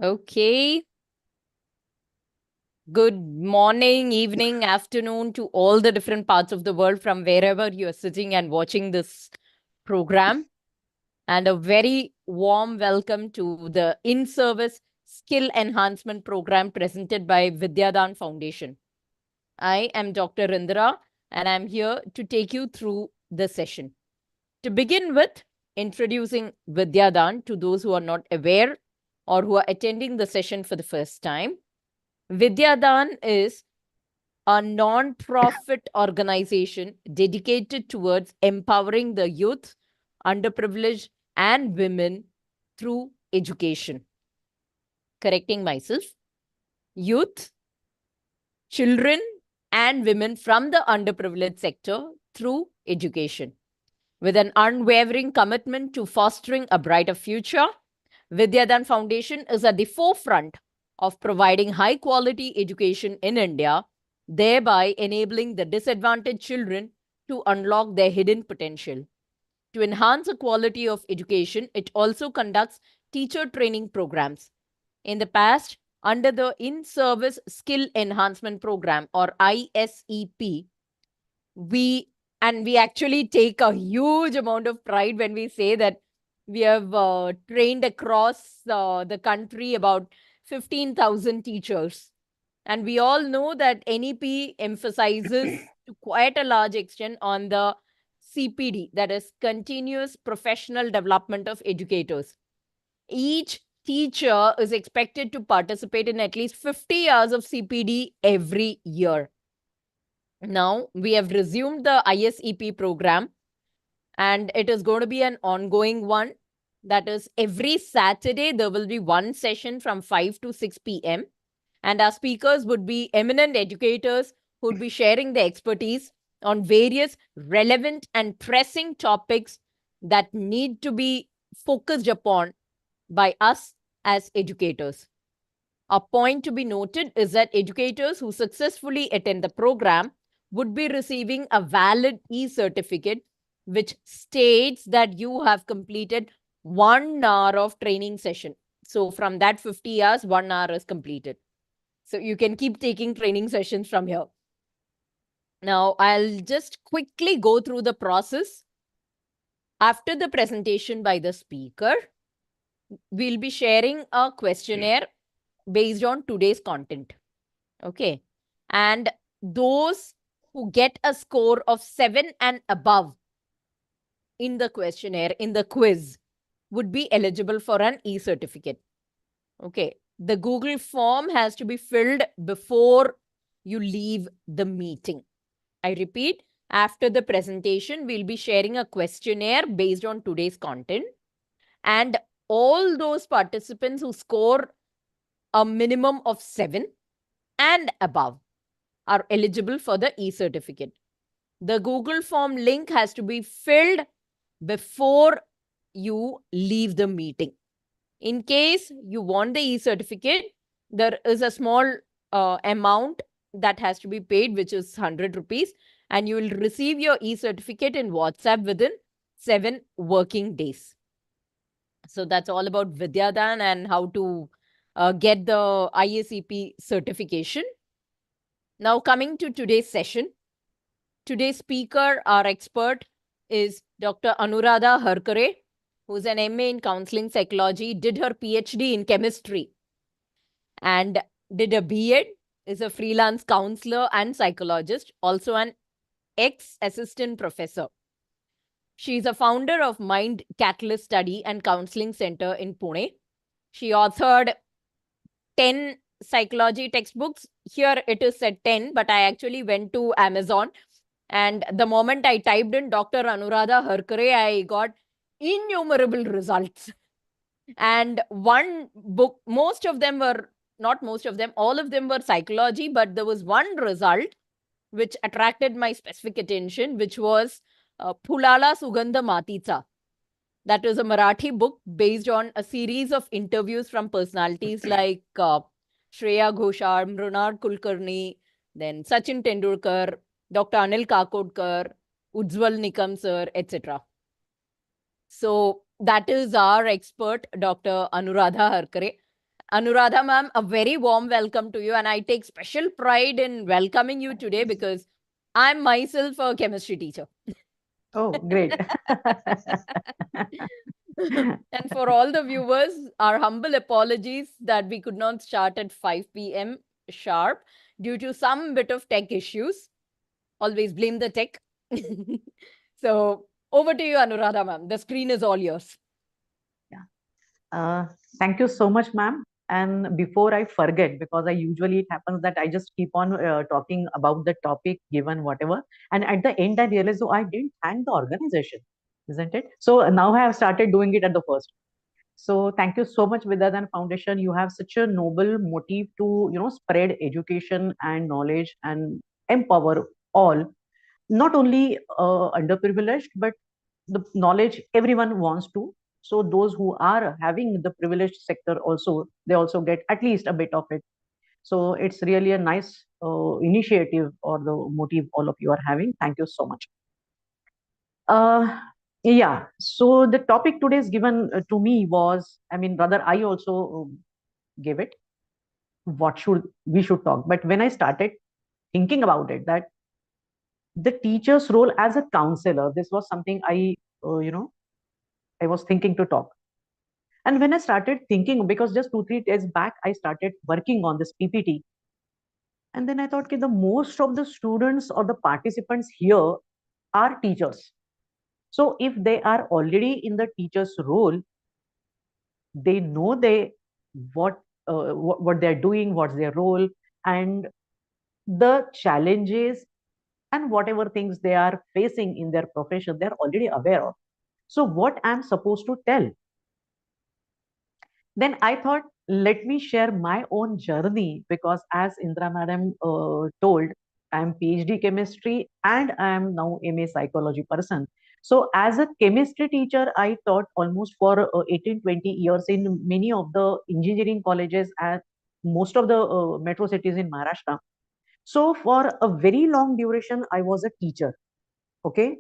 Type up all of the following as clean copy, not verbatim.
Okay. Good morning, evening, afternoon to all the different parts of the world from wherever you are sitting and watching this program. And a very warm welcome to the in-service skill enhancement program presented by Vidyadaan Foundation. I am Dr. Indra and I'm here to take you through the session. To begin with, introducing Vidyadaan to those who are not aware or who are attending the session for the first time. Vidyadaan is a non-profit organization dedicated towards empowering the youth, underprivileged, and women through education. Correcting myself, youth, children, and women from the underprivileged sector through education. With an unwavering commitment to fostering a brighter future, Vidyadaan Foundation is at the forefront of providing high quality education in India, thereby enabling the disadvantaged children to unlock their hidden potential. To enhance the quality of education, it also conducts teacher training programs. In the past, under the In-Service Skill Enhancement Program or ISEP, we actually take a huge amount of pride when we say that we have trained across the country about 15,000 teachers. And we all know that NEP emphasizes to quite a large extent on the CPD, that is continuous professional development of educators. Each teacher is expected to participate in at least 50 hours of CPD every year. Now we have resumed the ISEP program and it is going to be an ongoing one. That is, every Saturday there will be one session from 5 to 6 p.m. And our speakers would be eminent educators who would be sharing their expertise on various relevant and pressing topics that need to be focused upon by us as educators. A point to be noted is that educators who successfully attend the program would be receiving a valid e-certificate which states that you have completed 1 hour of training session. So from that 50 hours, 1 hour is completed. So you can keep taking training sessions from here. Now, I'll just quickly go through the process. After the presentation by the speaker, we'll be sharing a questionnaire based on today's content. Okay. And those who get a score of 7 and above in the questionnaire, in the quiz, would be eligible for an e-certificate. Okay. The Google form has to be filled before you leave the meeting. I repeat, after the presentation, we'll be sharing a questionnaire based on today's content. And all those participants who score a minimum of 7 and above are eligible for the e-certificate. The Google form link has to be filled before you leave the meeting. In case you want the e-certificate, there is a small amount that has to be paid, which is 100 rupees, and you will receive your e-certificate in WhatsApp within 7 working days. So that's all about Vidyadaan and how to get the ISEP certification. Now coming to today's session. Today's speaker, our expert, is Dr. Anuradha Harkare, who's an MA in counseling psychology, did her PhD in chemistry, and did a B.Ed, is a freelance counselor and psychologist, also an ex-assistant professor. She is a founder of Mind Catalyst Study and Counseling Center in Pune. She authored 10 psychology textbooks. Here it is said 10, but I actually went to Amazon. And the moment I typed in Dr. Anuradha Harkare, I got innumerable results. And one book, most of them were, not most of them, all of them were psychology, but there was one result which attracted my specific attention, which was Phulala Sugandha Matitsa. That is a Marathi book based on a series of interviews from personalities like Shreya Ghoshal, Mrunal Kulkarni, then Sachin Tendulkar, Dr. Anil Kakodkar, Ujjwal Nikam sir, etc. So that is our expert, Dr. Anuradha Harkare. Anuradha ma'am, a very warm welcome to you. And I take special pride in welcoming you today because I'm myself a chemistry teacher. Oh, great. And for all the viewers, our humble apologies that we could not start at 5 p.m. sharp due to some bit of tech issues. Always blame the tech. So over to you, Anuradha ma'am. The screen is all yours. Yeah. Uh, Thank you so much, ma'am. And before I forget, because I usually it happens that I just keep on talking about the topic given, whatever, and at the end I realize, oh, I didn't thank the organization, isn't it? So now I have started doing it at the first. So thank you so much, Vidyadaan Foundation. You have such a noble motive to spread education and knowledge and empower all, not only underprivileged, but the knowledge everyone wants to. So those who are having the privileged sector also, they also get at least a bit of it. So it's really a nice initiative or the motive all of you are having. Thank you so much. Uh, yeah. So the topic today is given to me was, I mean, rather I also gave it. What should we should talk? But when I started thinking about it, that the teacher's role as a counselor, this was something I was thinking to talk. And when I started thinking, because just 2 3 days back I started working on this PPT, and then I thought, okay, the most of the students or the participants here are teachers. So if they are already in the teacher's role, they know what they're doing, what's their role, and the challenges and whatever things they are facing in their profession, they're already aware of. So what I'm supposed to tell? Then I thought, let me share my own journey, because as Indra madam told, I'm PhD chemistry and I'm now MA psychology person. So as a chemistry teacher, I taught almost for 18, 20 years in many of the engineering colleges at most of the metro cities in Maharashtra. So for a very long duration, I was a teacher. Okay.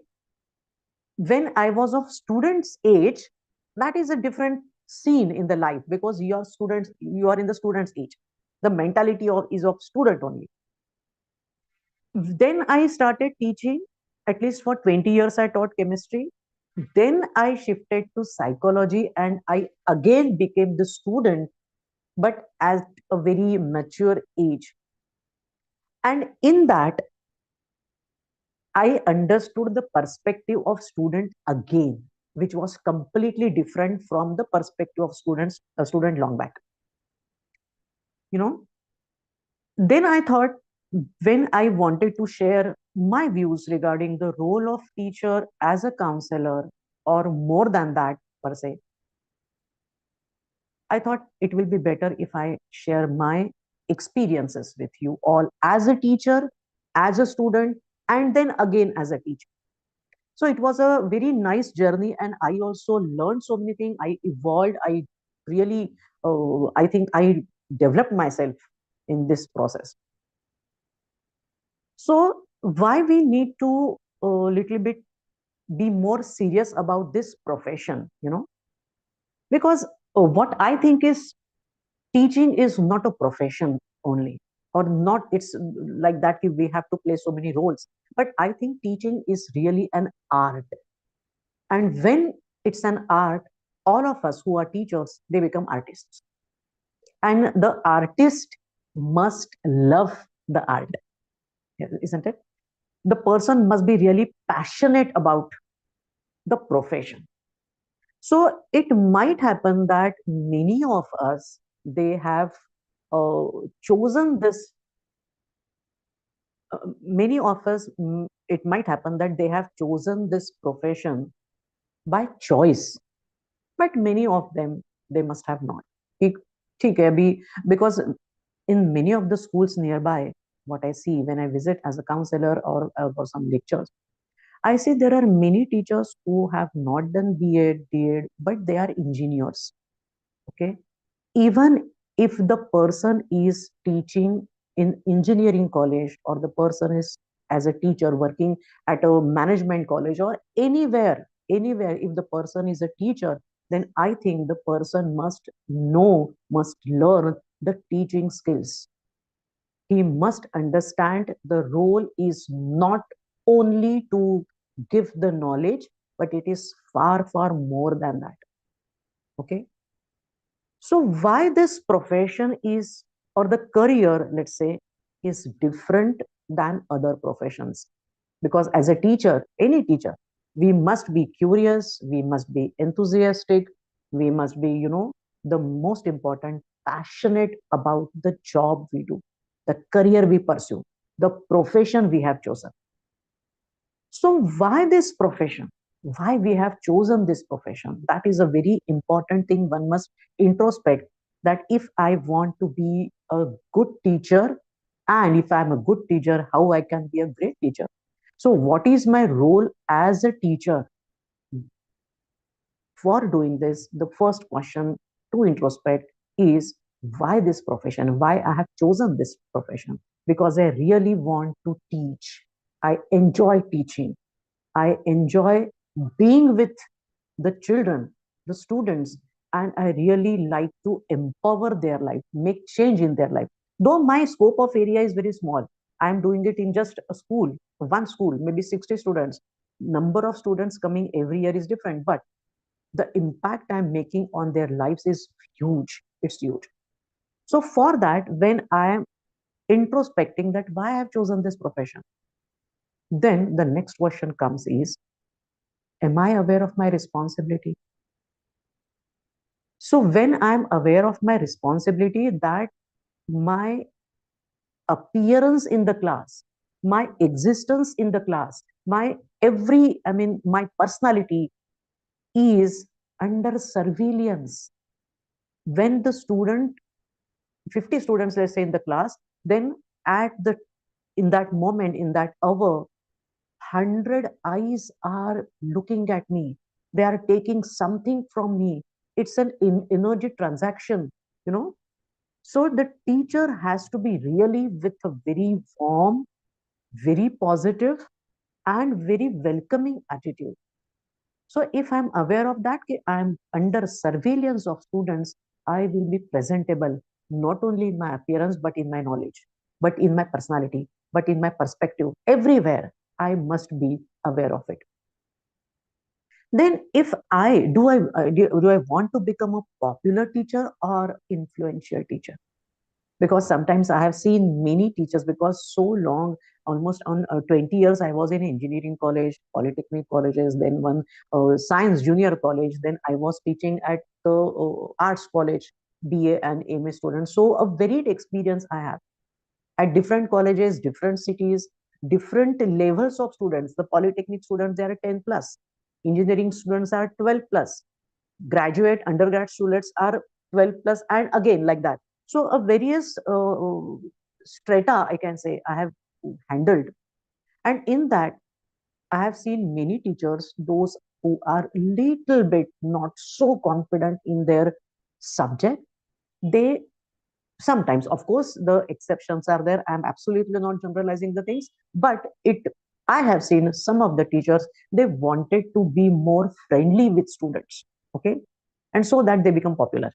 When I was of student's age, that is a different scene in the life, because you are students, you are in the student's age. The mentality is of student only. Then I started teaching, at least for 20 years I taught chemistry. Then I shifted to psychology and I again became the student, but at a very mature age. And in that, I understood the perspective of student again, which was completely different from the perspective of student long back. You know, then I thought, when I wanted to share my views regarding the role of teacher as a counselor, or more than that per se, I thought it will be better if I share my experiences with you all as a teacher, as a student, and then again as a teacher. So it was a very nice journey, and I also learned so many things. I evolved. I really, I think I developed myself in this process. So why we need to a little bit be more serious about this profession, because what I think is, teaching is not a profession only, or not. It's like that we have to play so many roles, but I think teaching is really an art. And when it's an art, all of us who are teachers, they become artists. And the artist must love the art, isn't it? The person must be really passionate about the profession. So it might happen that many of us, they have uh, chosen this, many of us, it might happen that they have chosen this profession by choice, but many of them, they must have not. ठीक ठीक है अभी, because in many of the schools nearby, what I see when I visit as a counselor or for some lectures, I see there are many teachers who have not done B.Ed, D.Ed, but they are engineers. Okay, even if the person is teaching in engineering college, or the person is as a teacher working at a management college, or anywhere, if the person is a teacher, then I think the person must know, must learn the teaching skills. He must understand the role is not only to give the knowledge, but it is far, far more than that. Okay. So, why this profession is, or the career, let's say, is different than other professions? Because as a teacher, any teacher, we must be curious, we must be enthusiastic, we must be, the most important, passionate about the job we do, the career we pursue, the profession we have chosen. So, why this profession? Why we have chosen this profession? That is a very important thing one must introspect. That if I want to be a good teacher, and if I'm a good teacher, how I can be a great teacher. So, what is my role as a teacher? For doing this, the first question to introspect is why this profession? Why I have chosen this profession? Because I really want to teach. I enjoy teaching. I enjoy being with the children, the students, and I really like to empower their life, make change in their life. Though my scope of area is very small, I'm doing it in just a school, one school, maybe 60 students. Number of students coming every year is different, but the impact I'm making on their lives is huge. It's huge. So for that, when I am introspecting that why I have chosen this profession, then the next question comes is, am I aware of my responsibility? So when I'm aware of my responsibility, that my appearance in the class, my existence in the class, my my personality is under surveillance. When the student, 50 students, let's say in the class, then at the in that moment, in that hour, 100 eyes are looking at me. They are taking something from me. It's an energy transaction, you know. So the teacher has to be really with a very warm, very positive, and very welcoming attitude. So if I'm aware of that, I'm under surveillance of students, I will be presentable, not only in my appearance, but in my knowledge, but in my personality, but in my perspective. Everywhere, I must be aware of it. Then, if do I want to become a popular teacher or influential teacher? Because sometimes I have seen many teachers, because so long, almost on 20 years I was in engineering college, polytechnic colleges, then one science junior college, then I was teaching at the arts college, BA and MA students. So a varied experience I have at different colleges, different cities, different levels of students. The polytechnic students, they are 10 plus, engineering students are 12 plus, graduate undergrad students are 12 plus, and again like that. So a various strata, I can say, I have handled. And in that, I have seen many teachers, those who are little bit not so confident in their subject. They sometimes, of course, the exceptions are there, I'm absolutely not generalizing the things, but it I have seen some of the teachers, they wanted to be more friendly with students. Okay. And so that they become popular.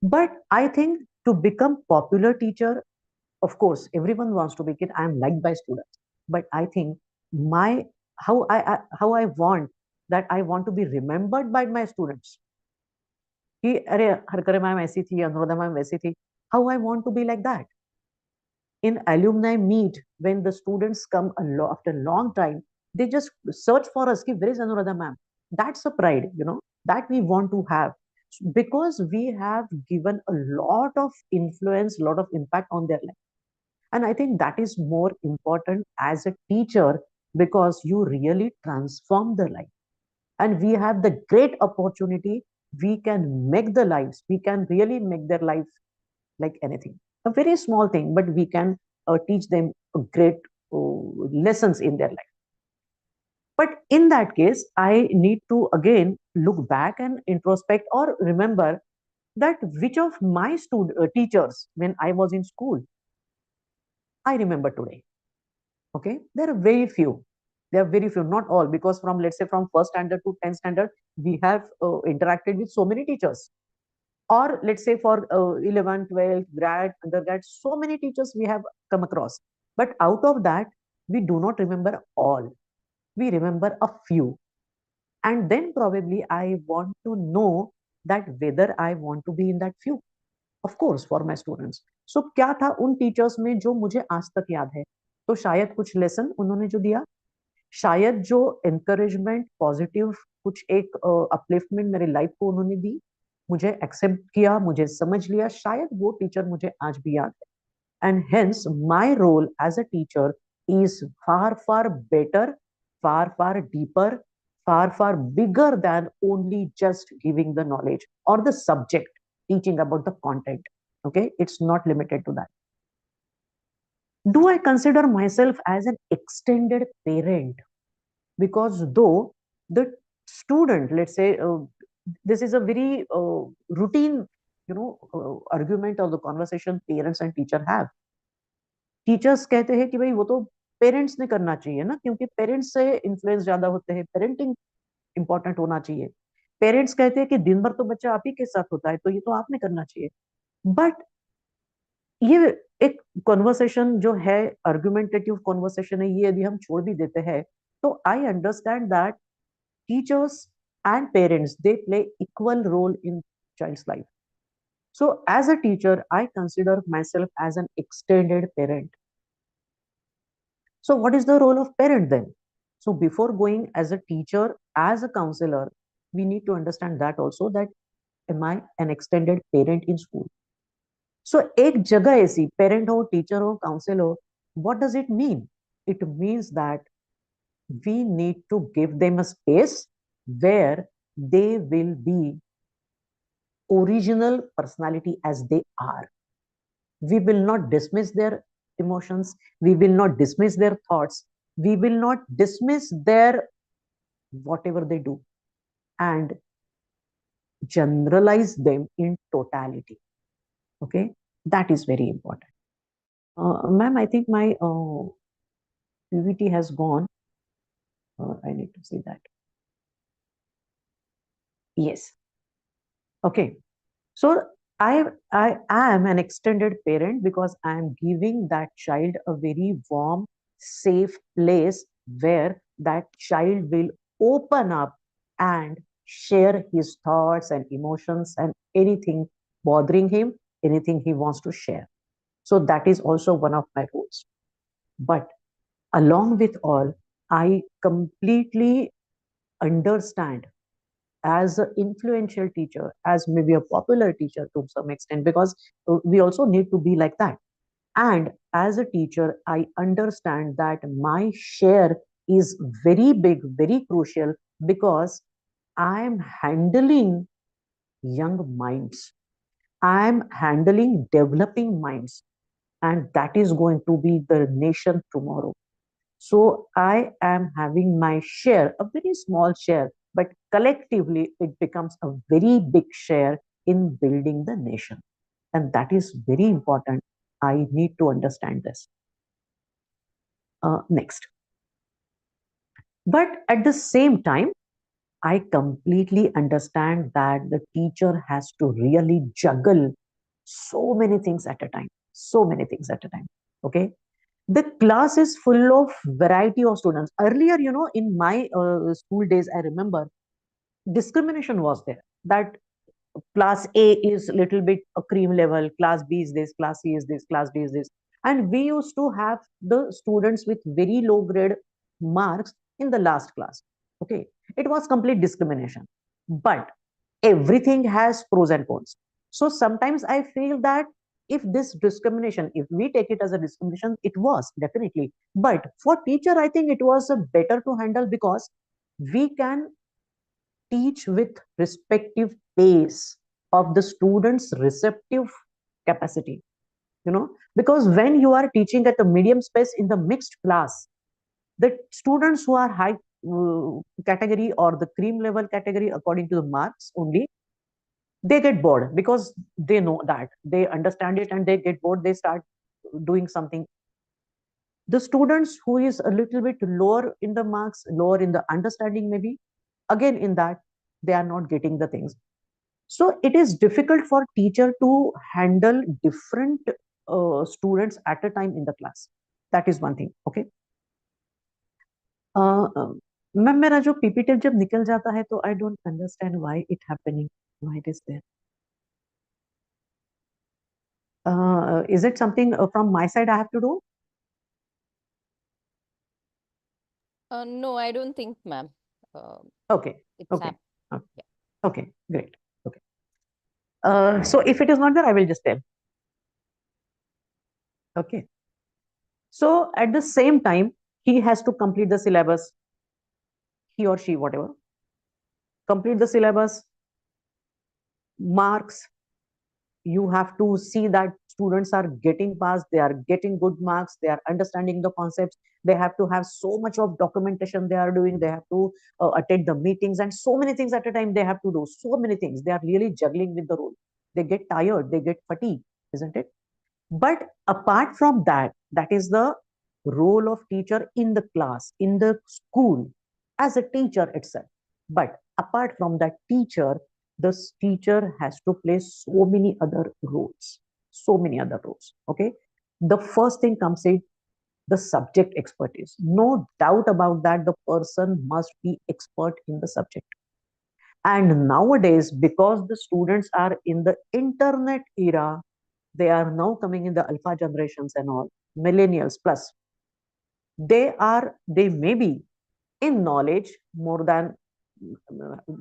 But I think to become popular teacher, of course everyone wants to be it, I am liked by students, but I think my how I want, that I want to be remembered by my students कि अरे Harkare ma'am ऐसी थी, Anuradha ma'am वैसी थी. How I want to be like that. In alumni meet, when the students come after a long time, they just search for us, ki, where is Anuradha ma'am? That's a pride, that we want to have, because we have given a lot of influence, a lot of impact on their life. And I think that is more important as a teacher, because you really transform their life. And we have the great opportunity, we can make the lives, we can really make their life like anything. A very small thing, but we can teach them a great lessons in their life. But in that case, I need to again look back and introspect or remember that which of my teachers when I was in school, I remember today. Okay, there are very few. There are very few, not all, because from, let's say, from first standard to 10th standard, we have interacted with so many teachers. Or let's say for 11, 12, grad, undergrad, so many teachers we have come across. But out of that, we do not remember all. We remember a few. And then probably I want to know that whether I want to be in that few. Of course, for my students. So क्या था उन teachers में जो मुझे आज तक याद है? तो शायद कुछ लेसन उन्होंने जो दिया, शायद जो एनकरेजमेंट, पॉजिटिव कुछ एक अपलिफ्टमेंट मेरे लाइफ को उन्होंने दी, मुझे एक्सेप्ट किया, मुझे समझ लिया, शायद वो टीचर मुझे आज भी याद है. And hence my role as a teacher is far far better, far far deeper, far far bigger than only just giving the knowledge or the subject, teaching about the content. Okay, it's not limited to that. Do I consider myself as an extended parent? Because though the student, let's say, this is a very routine, argument or the conversation parents and teacher have. Teachers कहते हैं कि भाई वो तो parents ने करना चाहिए ना, क्योंकि पेरेंट्स से इन्फ्लुएंस ज्यादा होते हैं, पेरेंटिंग इंपॉर्टेंट होना चाहिए. पेरेंट्स कहते हैं कि दिन भर तो बच्चा आप ही के साथ होता है, तो ये तो आपने करना चाहिए. बट ये एक कॉन्वर्सेशन जो है, आर्गुमेंटेटिव कॉन्वर्सेशन है, ये यदि हम छोड़ भी देते हैं, तो I understand that teachers and parents, they play equal role in child's life. So as a teacher, I consider myself as an extended parent. So what is the role of parent then? So before going as a teacher, as a counselor, we need to understand that also, that am I an extended parent in school? So एक जगह ऐसी parent हो, teacher हो, counselor हो, what does it mean? It means that we need to give them a space where they will be original personality as they are. We will not dismiss their emotions, we will not dismiss their thoughts, we will not dismiss their whatever they do, and generalize them in totality. Okay, that is very important. Ma'am, I think my PVT has gone. I need to say that. Yes. Okay. So I am an extended parent because I am giving that child a very warm, safe place where that child will open up and share his thoughts and emotions and anything bothering him, anything he wants to share. So that is also one of my roles. But along with all, I completely understand as an influential teacher, as maybe a popular teacher to some extent, because we also need to be like that. And as a teacher, I understand that my share is very big, very crucial, because I am handling young minds. I am handling developing minds. And that is going to be the nation tomorrow. So I am having my share, a very small share, but collectively it becomes a very big share in building the nation. And that is very important. I need to understand this. Next. But at the same time, I completely understand that the teacher has to really juggle so many things at a time. So many things at a time. Okay. The class is full of variety of students. Earlier, in my school days, I remember discrimination was there, that class A is a little bit a cream level, class B is this, class C is this, class D is this. And we used to have the students with very low grade marks in the last class. Okay, it was complete discrimination. But everything has pros and cons. So sometimes I feel that if this discrimination, if we take it as a discrimination, it was definitely. But for teacher, I think it was better to handle, because we can teach with respective pace of the students' receptive capacity. Because when you are teaching at the medium space in the mixed class, the students who are high category or the cream level category according to the marks only, they get bored, because they know that they understand it and they get bored, they start doing something. The students who is a little bit lower in the marks, lower in the understanding, maybe again in that they are not getting the things. So it is difficult for teacher to handle different students at a time in the class. That is one thing. Okay. Ma'am मेरा जो PPT जब निकल जाता है तो I don't understand why it happening, why it is there. Is it something from my side I have to do? No, I don't think, ma'am. Okay. It's Okay. happened. Okay. Okay. Great. Okay. So if it is not there, I will just tell. Okay. So at the same time, he has to complete the syllabus. He or she, whatever, complete the syllabus, marks. You have to see that students are getting past, they are getting good marks, they are understanding the concepts. They have to have so much of documentation they are doing. They have to attend the meetings and so many things at a time. They have to do so many things. They are really juggling with the role. They get tired, they get fatigued, isn't it? But apart from that, that is the role of teacher in the class, in the school, as a teacher itself. But apart from that teacher, the teacher has to play so many other roles, so many other roles. Okay. The first thing comes in the subject expertise. No doubt about that, the person must be expert in the subject. And nowadays, because the students are in the internet era, they are now coming in the alpha generations and all, millennials plus. They may be in knowledge more than,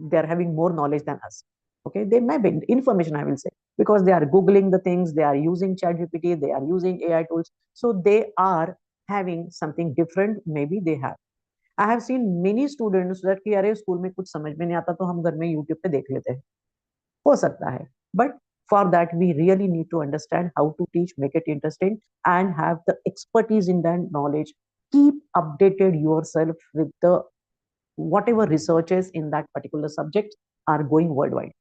they are having more knowledge than us. Okay, they may be information, I will say, because they are googling the things, they are using chat gpt, they are using ai tools, so they are having something different. Maybe they have, I have seen many students that कि अरे school में कुछ समझ में नहीं आता तो हम घर में यूट्यूब पे देख लेते हैं, हो सकता है. But for that we really need to understand how to teach, make it interesting, and have the expertise in that knowledge. Keep updated yourself with the whatever researches in that particular subject are going worldwide.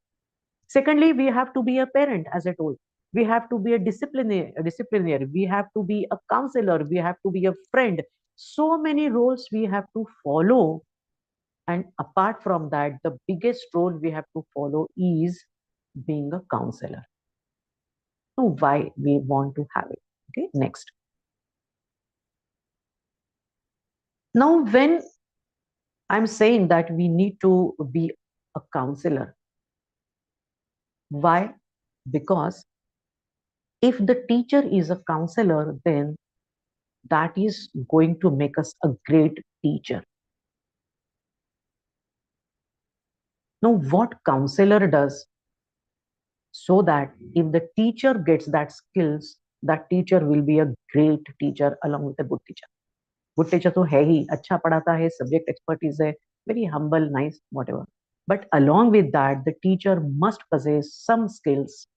Secondly, we have to be a parent, as I told. We have to be a disciplinary. We have to be a counselor. We have to be a friend. So many roles we have to follow. And apart from that, the biggest role we have to follow is being a counselor. So why we want to have it? Okay, next. Now, when I'm saying that we need to be a counselor, why? Because if the teacher is a counselor, then that is going to make us a great teacher. Now, what counselor does, so that if the teacher gets that skills, that teacher will be a great teacher along with a good teacher. Good teacher तो है ही, अच्छा पढ़ाता है, subject expertise है, very humble, nice, whatever. But along with that, the teacher must possess some skills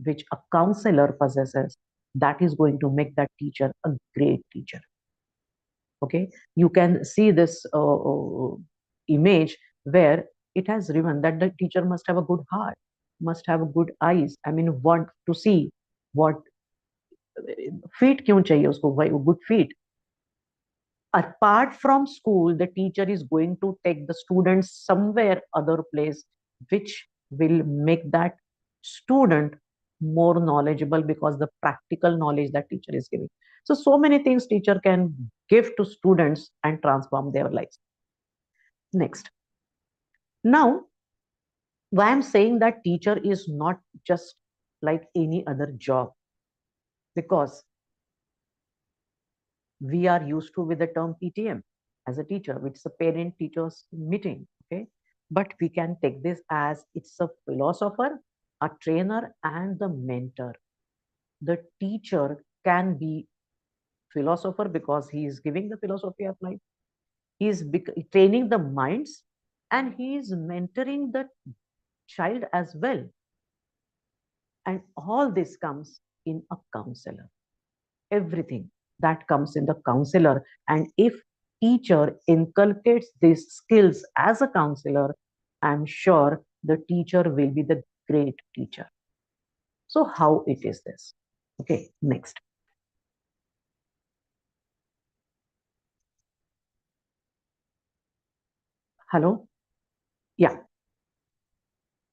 which a counselor possesses. That is going to make that teacher a great teacher. Okay, you can see this image where it has written that the teacher must have a good heart, must have a good eyes. I mean, want to see what feet क्यों चाहिए उसको, why good feet. Apart from school, the teacher is going to take the students somewhere other place, which will make that student more knowledgeable because the practical knowledge that teacher is giving. So many things teacher can give to students and transform their lives. Next. Now, why I'm saying that teacher is not just like any other job, because we are used to with the term PTM as a teacher, which is a parent teachers meeting. Okay, but we can take this as it's a philosopher, a trainer, and the mentor. The teacher can be philosopher because he is giving the philosophy of life. He is training the minds, and he is mentoring the child as well. And all this comes in a counselor. Everything that comes in the counselor. And if teacher inculcates these skills as a counselor, I'm sure the teacher will be the great teacher. So how it is this? Okay, next. Hello? Yeah.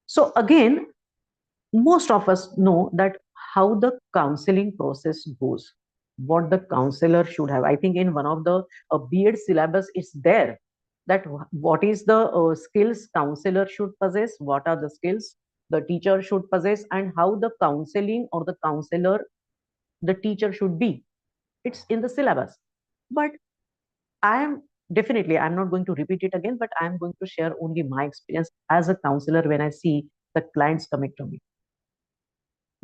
So again, most of us know that how the counseling process goes, what the counselor should have. I think in one of the B.Ed syllabus it's there that what is the skills counselor should possess, what are the skills the teacher should possess, and how the counseling or the counselor, the teacher should be. It's in the syllabus. But I am definitely, I'm not going to repeat it again, but I'm going to share only my experience as a counselor when I see the clients coming to me.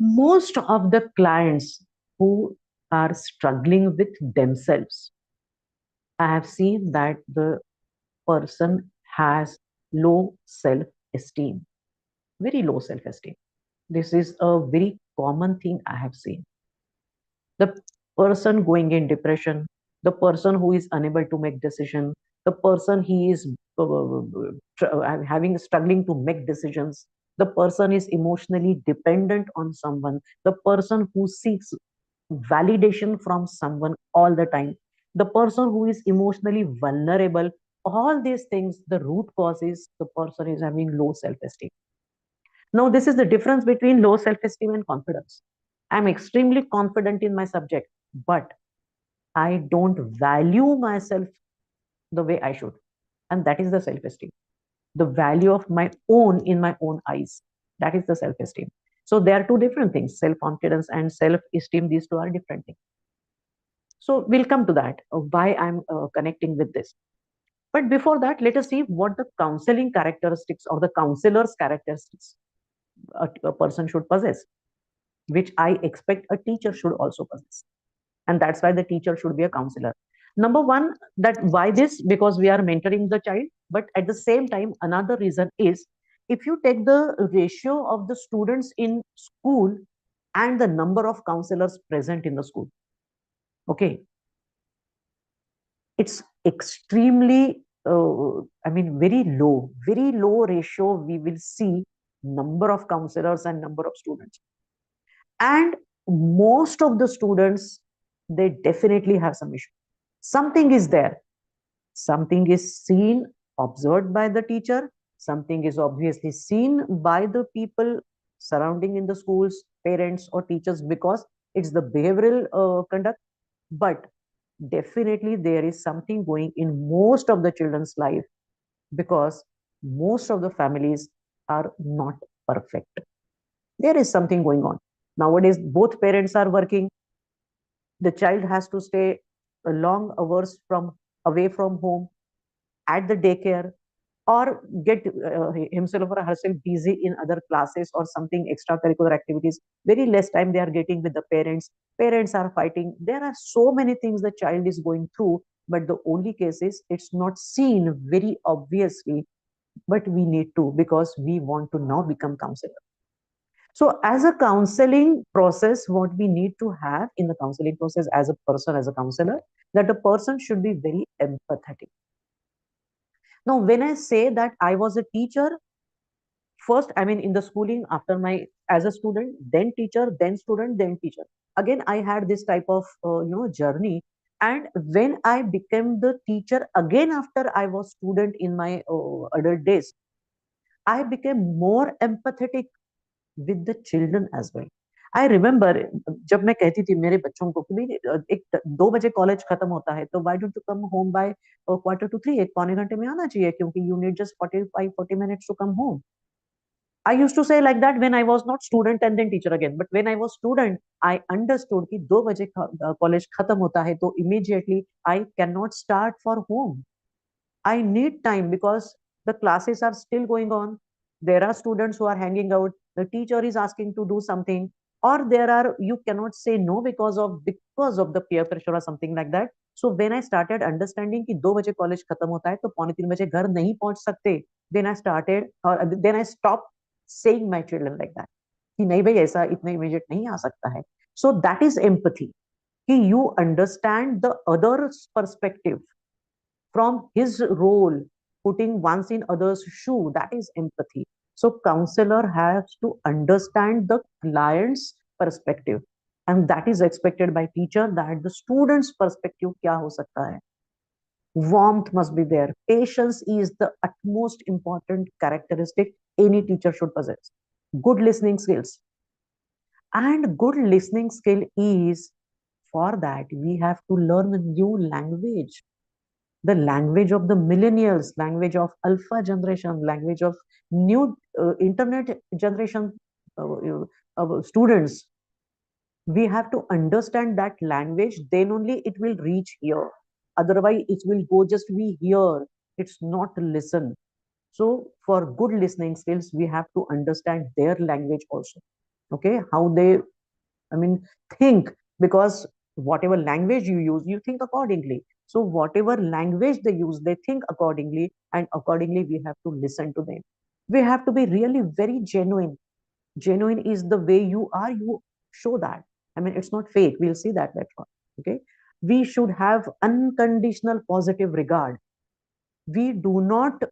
Most of the clients who are struggling with themselves, I have seen that the person has low self esteem, very low self esteem. This is a very common thing I have seen. The person going in depression, the person who is unable to make decision, the person he is having struggling to make decisions, the person is emotionally dependent on someone, the person who seeks validation from someone all the time, the person who is emotionally vulnerable, all these things, the root cause is the person is having low self-esteem. Now this is the difference between low self-esteem and confidence. I'm extremely confident in my subject, but I don't value myself the way I should. And that is the self esteem. The value of my own in my own eyes. That is the self esteem. So there are two different things, self confidence and self esteem. These two are different things. So we'll come to that, why I'm connecting with this. But before that, let us see what the counseling characteristics or the counselor's characteristics a person should possess, which I expect a teacher should also possess. And that's why the teacher should be a counselor. Number one, that why this? Because we are mentoring the child, but at the same time another reason is, if you take the ratio of the students in school and the number of counselors present in the school, okay, it's extremely very low ratio we will see number of counselors and number of students. And most of the students, they definitely have some issue. Something is there, something is seen, observed by the teacher, something is obviously seen by the people surrounding in the schools, parents or teachers, because it's the behavioral conduct. But definitely there is something going in most of the children's life, because most of the families are not perfect. There is something going on. Nowadays, both parents are working. The child has to stay long hours from away from home, at the daycare, or get himself or herself busy in other classes or something extracurricular activities. Very less time they are getting with the parents. Parents are fighting. There are so many things the child is going through, but the only case is it's not seen very obviously, but we need to, because we want to now become counselor. So as a counseling process, what we need to have in the counseling process as a person, as a counselor, that a person should be very empathetic. Now, when I say that I was a teacher, first, I mean, in the schooling, after my, as a student, then teacher, then student, then teacher. Again, I had this type of, journey. And when I became the teacher, again, after I was student in my adult days, I became more empathetic with the children as well. I remember जब मैं कहती थी मेरे बच्चों को कि भाई एक 2 बजे कॉलेज खत्म होता है, तो why don't you come home by quarter to 3, एक पौने घंटे में आना चाहिए, क्योंकि you need just 45-40 minutes to come home. I used to say like that when I was not student and then teacher again. But when I was student, I understood कि 2 बजे college खत्म होता है, तो immediately I cannot start for home. I need time because the classes are still going on. There are students who are hanging out. The teacher is asking to do something, or there are, you cannot say no because of the peer pressure or something like that. So when I started understanding कि 2 बजे college खत्म होता है तो पौने 3 बजे घर नहीं पहुंच सकते, then I stopped saying my children like that कि नहीं भाई ऐसा इतना इमीडिएट नहीं आ सकता है. So that is empathy. कि you understand the other's perspective from his role, putting one's in others' shoe. That is empathy. So counselor has to understand the client's perspective, and that is expected by teacher, that the student's perspective क्या हो सकता है. Warmth must be there. Patience is the utmost important characteristic any teacher should possess. Good listening skills. And good listening skill is, for that we have to learn a new language, the language of the millennials, language of alpha generation, language of new internet generation students. We have to understand that language, then only it will reach here. Otherwise it will go just we hear, it's not listen. So for good listening skills we have to understand their language also. Okay, how they, I mean, think, because whatever language you use, you think accordingly. So whatever language they use, they think accordingly, and accordingly we have to listen to them. We have to be really very genuine. Genuine is the way you are, you show that. I mean, it's not fake. We'll see that later on. Okay. We should have unconditional positive regard. We do not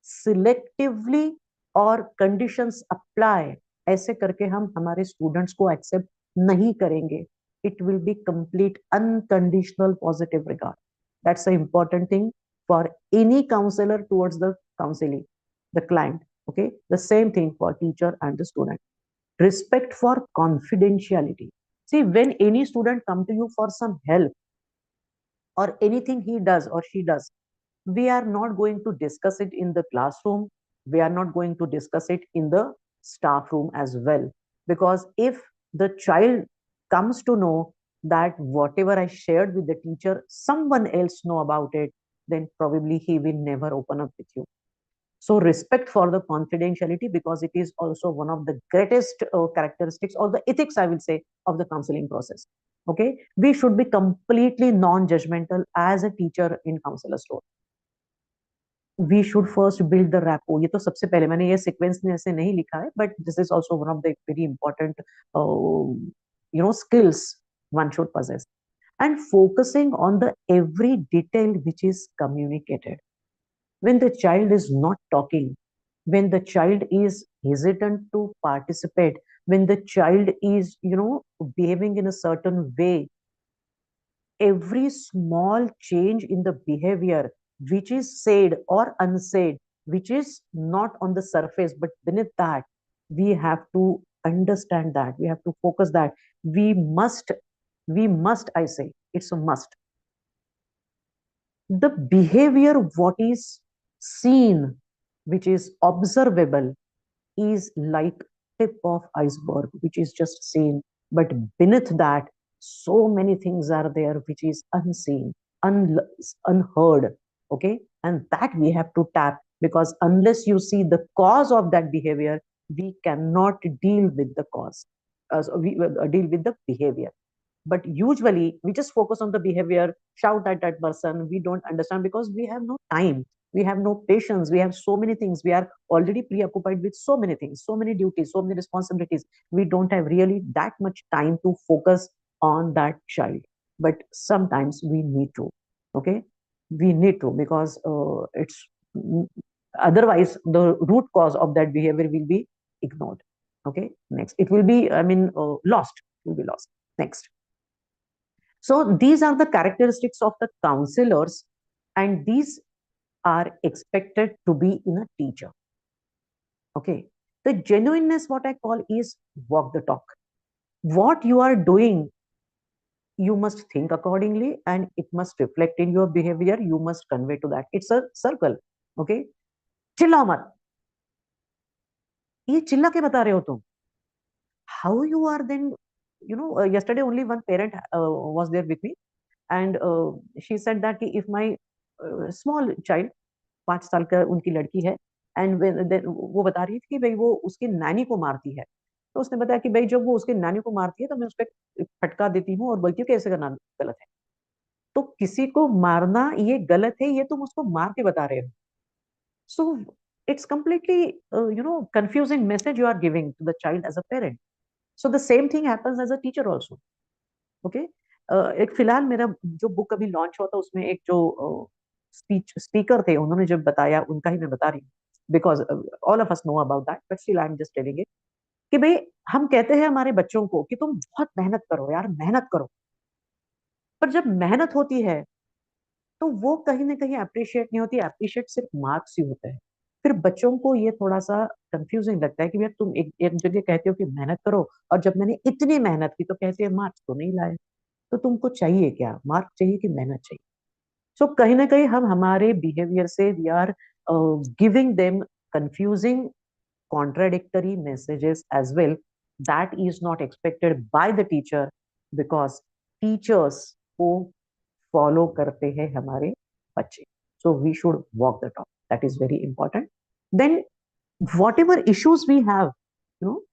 selectively और conditions apply ऐसे करके हम हमारे students को accept नहीं करेंगे. It will be complete unconditional positive regard. That's a important thing for any counsellor towards the counselling the client. Okay, the same thing for teacher and the student. Respect for confidentiality. See, when any student come to you for some help or anything he does or she does, we are not going to discuss it in the classroom. We are not going to discuss it in the staff room as well. Because if the child comes to know that whatever I shared with the teacher, someone else know about it, then probably he will never open up with you. So respect for the confidentiality, because it is also one of the greatest characteristics or the ethics, I will say, of the counseling process. Okay, we should be completely non-judgmental as a teacher in counselor's role. We should first build the rapport. ये तो सबसे पहले, मैंने ये sequence में ऐसे नहीं लिखा है, but this is also one of the very important skills one should possess. And focusing on the every detail which is communicated. When the child is not talking, when the child is hesitant to participate, when the child is, behaving in a certain way, every small change in the behavior which is said or unsaid, which is not on the surface but beneath that, we have to understand that, we have to focus that. We must, I say, it's a must. The behavior what is seen, which is observable, is like tip of iceberg which is just seen, but beneath that so many things are there which is unseen, un- unheard. Okay, and that we have to tap, because unless you see the cause of that behavior, we cannot deal with the cause. So we deal with the behavior. But usually we just focus on the behavior, shout at that person. We don't understand because we have no time, we have no patience, we have so many things, we are already preoccupied with so many things, so many duties, so many responsibilities. We don't have really that much time to focus on that child. But sometimes we need to. Okay, we need to, because it's otherwise the root cause of that behavior will be ignored. Okay, next, it will be, lost, will be lost. Next. So these are the characteristics of the counselors, and these are expected to be in a teacher. Okay. The genuineness, what I call, is walk the talk. What you are doing, you must think accordingly and it must reflect in your behavior. You must convey to that. It's a circle. Okay. चिल्लाओ मत. ये चिल्ला के बता रहे हो तुम. How you are then, yesterday only one parent was there with me, and she said that if my small child, 5 साल का उनकी लड़की है, एंड वो बता रही थी कि भाई वो उसकी नानी को मारती है. तो उसने बताया कि भाई जब वो उसके नानी को मारती है तो मैं उस पर फटका देती हूँ और बोलती हूँ कि ऐसे करना गलत है. तो किसी को मारना ये गलत है, ये तुम उसको मार के बता रहे हो. So it's completely confusing message you are giving to the child as a parent. So the same thing happens as a teacher also. Okay. एक फिलहाल मेरा जो बुक अभी लॉन्च हुआ था उसमें एक जो स्पीच स्पीकर थे, उन्होंने जब बताया, उनका ही मैं बता रही हूँ, because all of us know about that, but still I am just telling it, कि भाई हम कहते हैं हमारे बच्चों को कि तुम बहुत मेहनत करो यार, मेहनत करो. पर जब मेहनत होती है तो वो कहीं ना कहीं अप्रिशिएट नहीं होती, अप्रिशिएट सिर्फ मार्क्स ही होता है। फिर बच्चों को ये थोड़ा सा कंफ्यूजिंग लगता है कि भैया तुम एक जगह कहते हो कि मेहनत करो, और जब मैंने इतनी मेहनत की तो कहते हैं मार्क्स तो नहीं लाए। तो तुमको चाहिए क्या, मार्क्स चाहिए कि मेहनत चाहिए? सो कहीं ना कहीं हम हमारे बिहेवियर से we are giving them confusing contradictory messages as well, that is not expected by the teacher, because teachers को follow करते हैं हमारे बच्चे. So we should walk the talk, that is very important. Then whatever issues we have,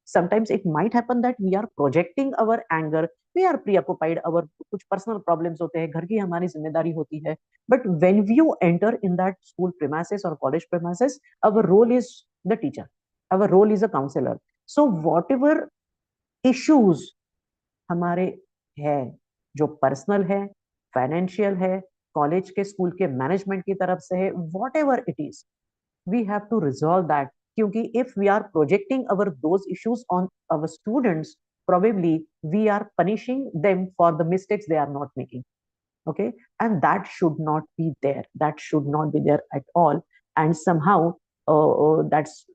sometimes it might happen that we are projecting our anger, we are preoccupied, our कुछ personal problems होते हैं, घर की हमारी जिम्मेदारी होती है, but when you enter in that school premises or college premises, our role is the teacher, our role is a counselor. So whatever issues हमारे है, जो पर्सनल है, फाइनेंशियल है, कॉलेज के स्कूल के मैनेजमेंट की तरफ से है, what ever it is, we have to resolve that. क्योंकि if we are projecting our those issues on our students, probably we are punishing them for the mistakes they are not making. Okay, and that should not be there, that should not be there at all. And somehow that's,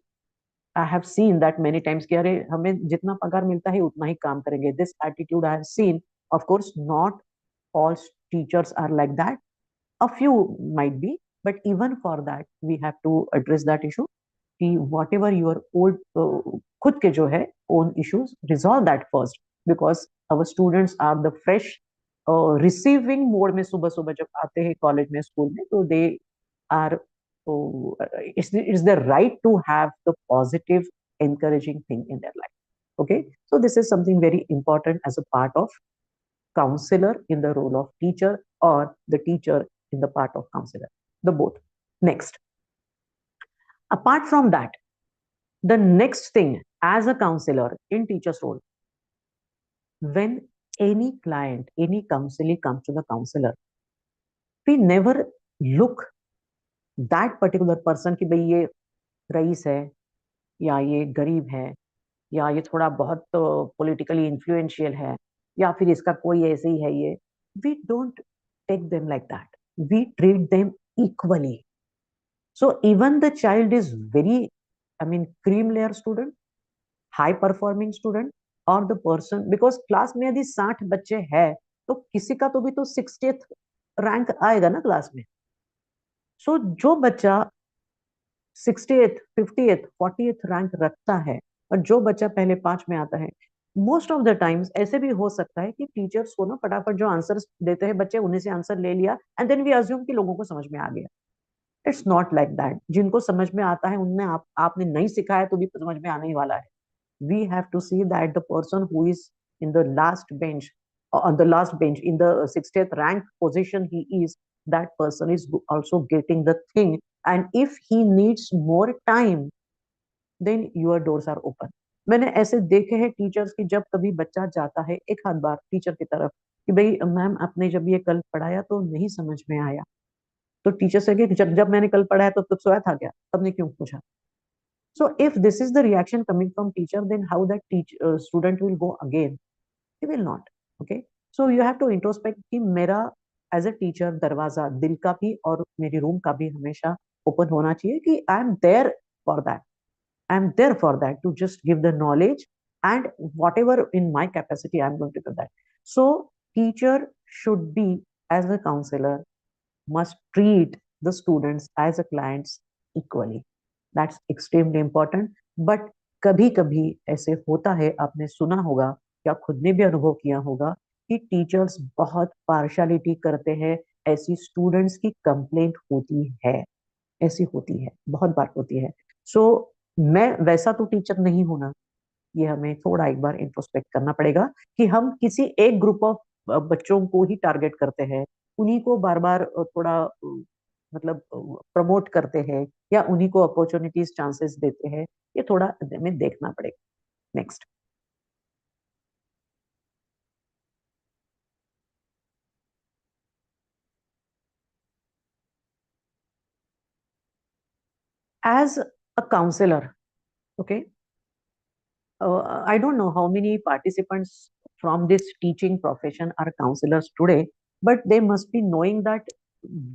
I have seen that many times कि अरे हमें जितना पगार मिलता है उतना ही काम करेंगे, this attitude I have seen. Of course not all teachers are like that, a few might be, but even for that we have to address that issue कि whatever your old खुद के जो है own issues, resolve that first, because our students are the fresh receiving mode में सुबह सुबह जब आते हैं कॉलेज में स्कूल में, तो they are it's their right to have the positive encouraging thing in their life. Okay, so this is something very important as a part of counselor in the role of teacher, or the teacher in the part of counselor, the both. Next, apart from that, the next thing as a counselor in teacher's role, when any client, any counselee comes to the counselor, we never look that particular person कि भाई ये rice है, या ये गरीब है, या ये थोड़ा बहुत पॉलिटिकली इन्फ्लुएंशियल है, या फिर इसका कोई ऐसे ही है ये. We don't take them like that, we treat them equally. So even the child is very, I mean, cream layer student, high performing student, or the person, because class में यदि 60 बच्चे हैं तो किसी का तो भी तो 60th रैंक आएगा ना क्लास में. सो जो बच्चा 60th 50th 40th रैंक रखता है, और जो बच्चा पहले 5 में आता है, मोस्ट ऑफ द टाइम्स ऐसे भी हो सकता है कि टीचर्स को ना फटाफट जो आंसर्स देते हैं बच्चे, उन्हीं से आंसर ले लिया, एंड देन वी अज्यूम कि लोगों को समझ में आ गया. It's not like that. जिनको समझ में आता है उनने आपने नहीं सिखाया तो भी समझ में आने ही वाला है. We have to see that the person who is in the last bench, on the last bench in the 60th rank position he is, that person is also getting the thing, and if he needs more time, then your doors are open. मैंने ऐसे देखे हैं teachers की, जब कभी बच्चा जाता है एक आध बार टीचर की तरफ कि भाई मैम आपने जब ये कल पढ़ाया तो नहीं समझ में आया, तो टीचर से जब जब मैंने कल पढ़ाया तो सोया था क्या, तब क्यों पूछा? So if this is the reaction coming from teacher, then how that student will go again? He will not. Okay. So you have to introspect कि मेरा as a teacher दरवाजा दिल का भी और मेरी रूम का भी हमेशा ओपन होना चाहिए कि I am there for that. I am there for that to just give the knowledge, and whatever in my capacity I am going to do that. So teacher should be, as a counselor, must treat the students as a clients equally. That's extremely important. But कभी कभी ऐसे होता है, आपने सुना होगा या खुद ने भी अनुभव किया होगा कि टीचर्स बहुत पार्शियलिटी करते हैं, ऐसी स्टूडेंट्स की कंप्लेंट होती है, ऐसी होती है, बहुत बार होती है. सो मैं वैसा तो टीचर नहीं हूं ना, ये हमें थोड़ा एक बार इंट्रोस्पेक्ट करना पड़ेगा कि हम किसी एक ग्रुप ऑफ बच्चों को ही टारगेट करते हैं, उन्हीं को बार बार थोड़ा मतलब प्रमोट करते हैं, या उन्हीं को अपॉर्चुनिटीज चांसेस देते हैं, ये थोड़ा हमें देखना पड़ेगा. Next, as a counsellor, okay, I don't know how many participants from this teaching profession are counselors today, but they must be knowing that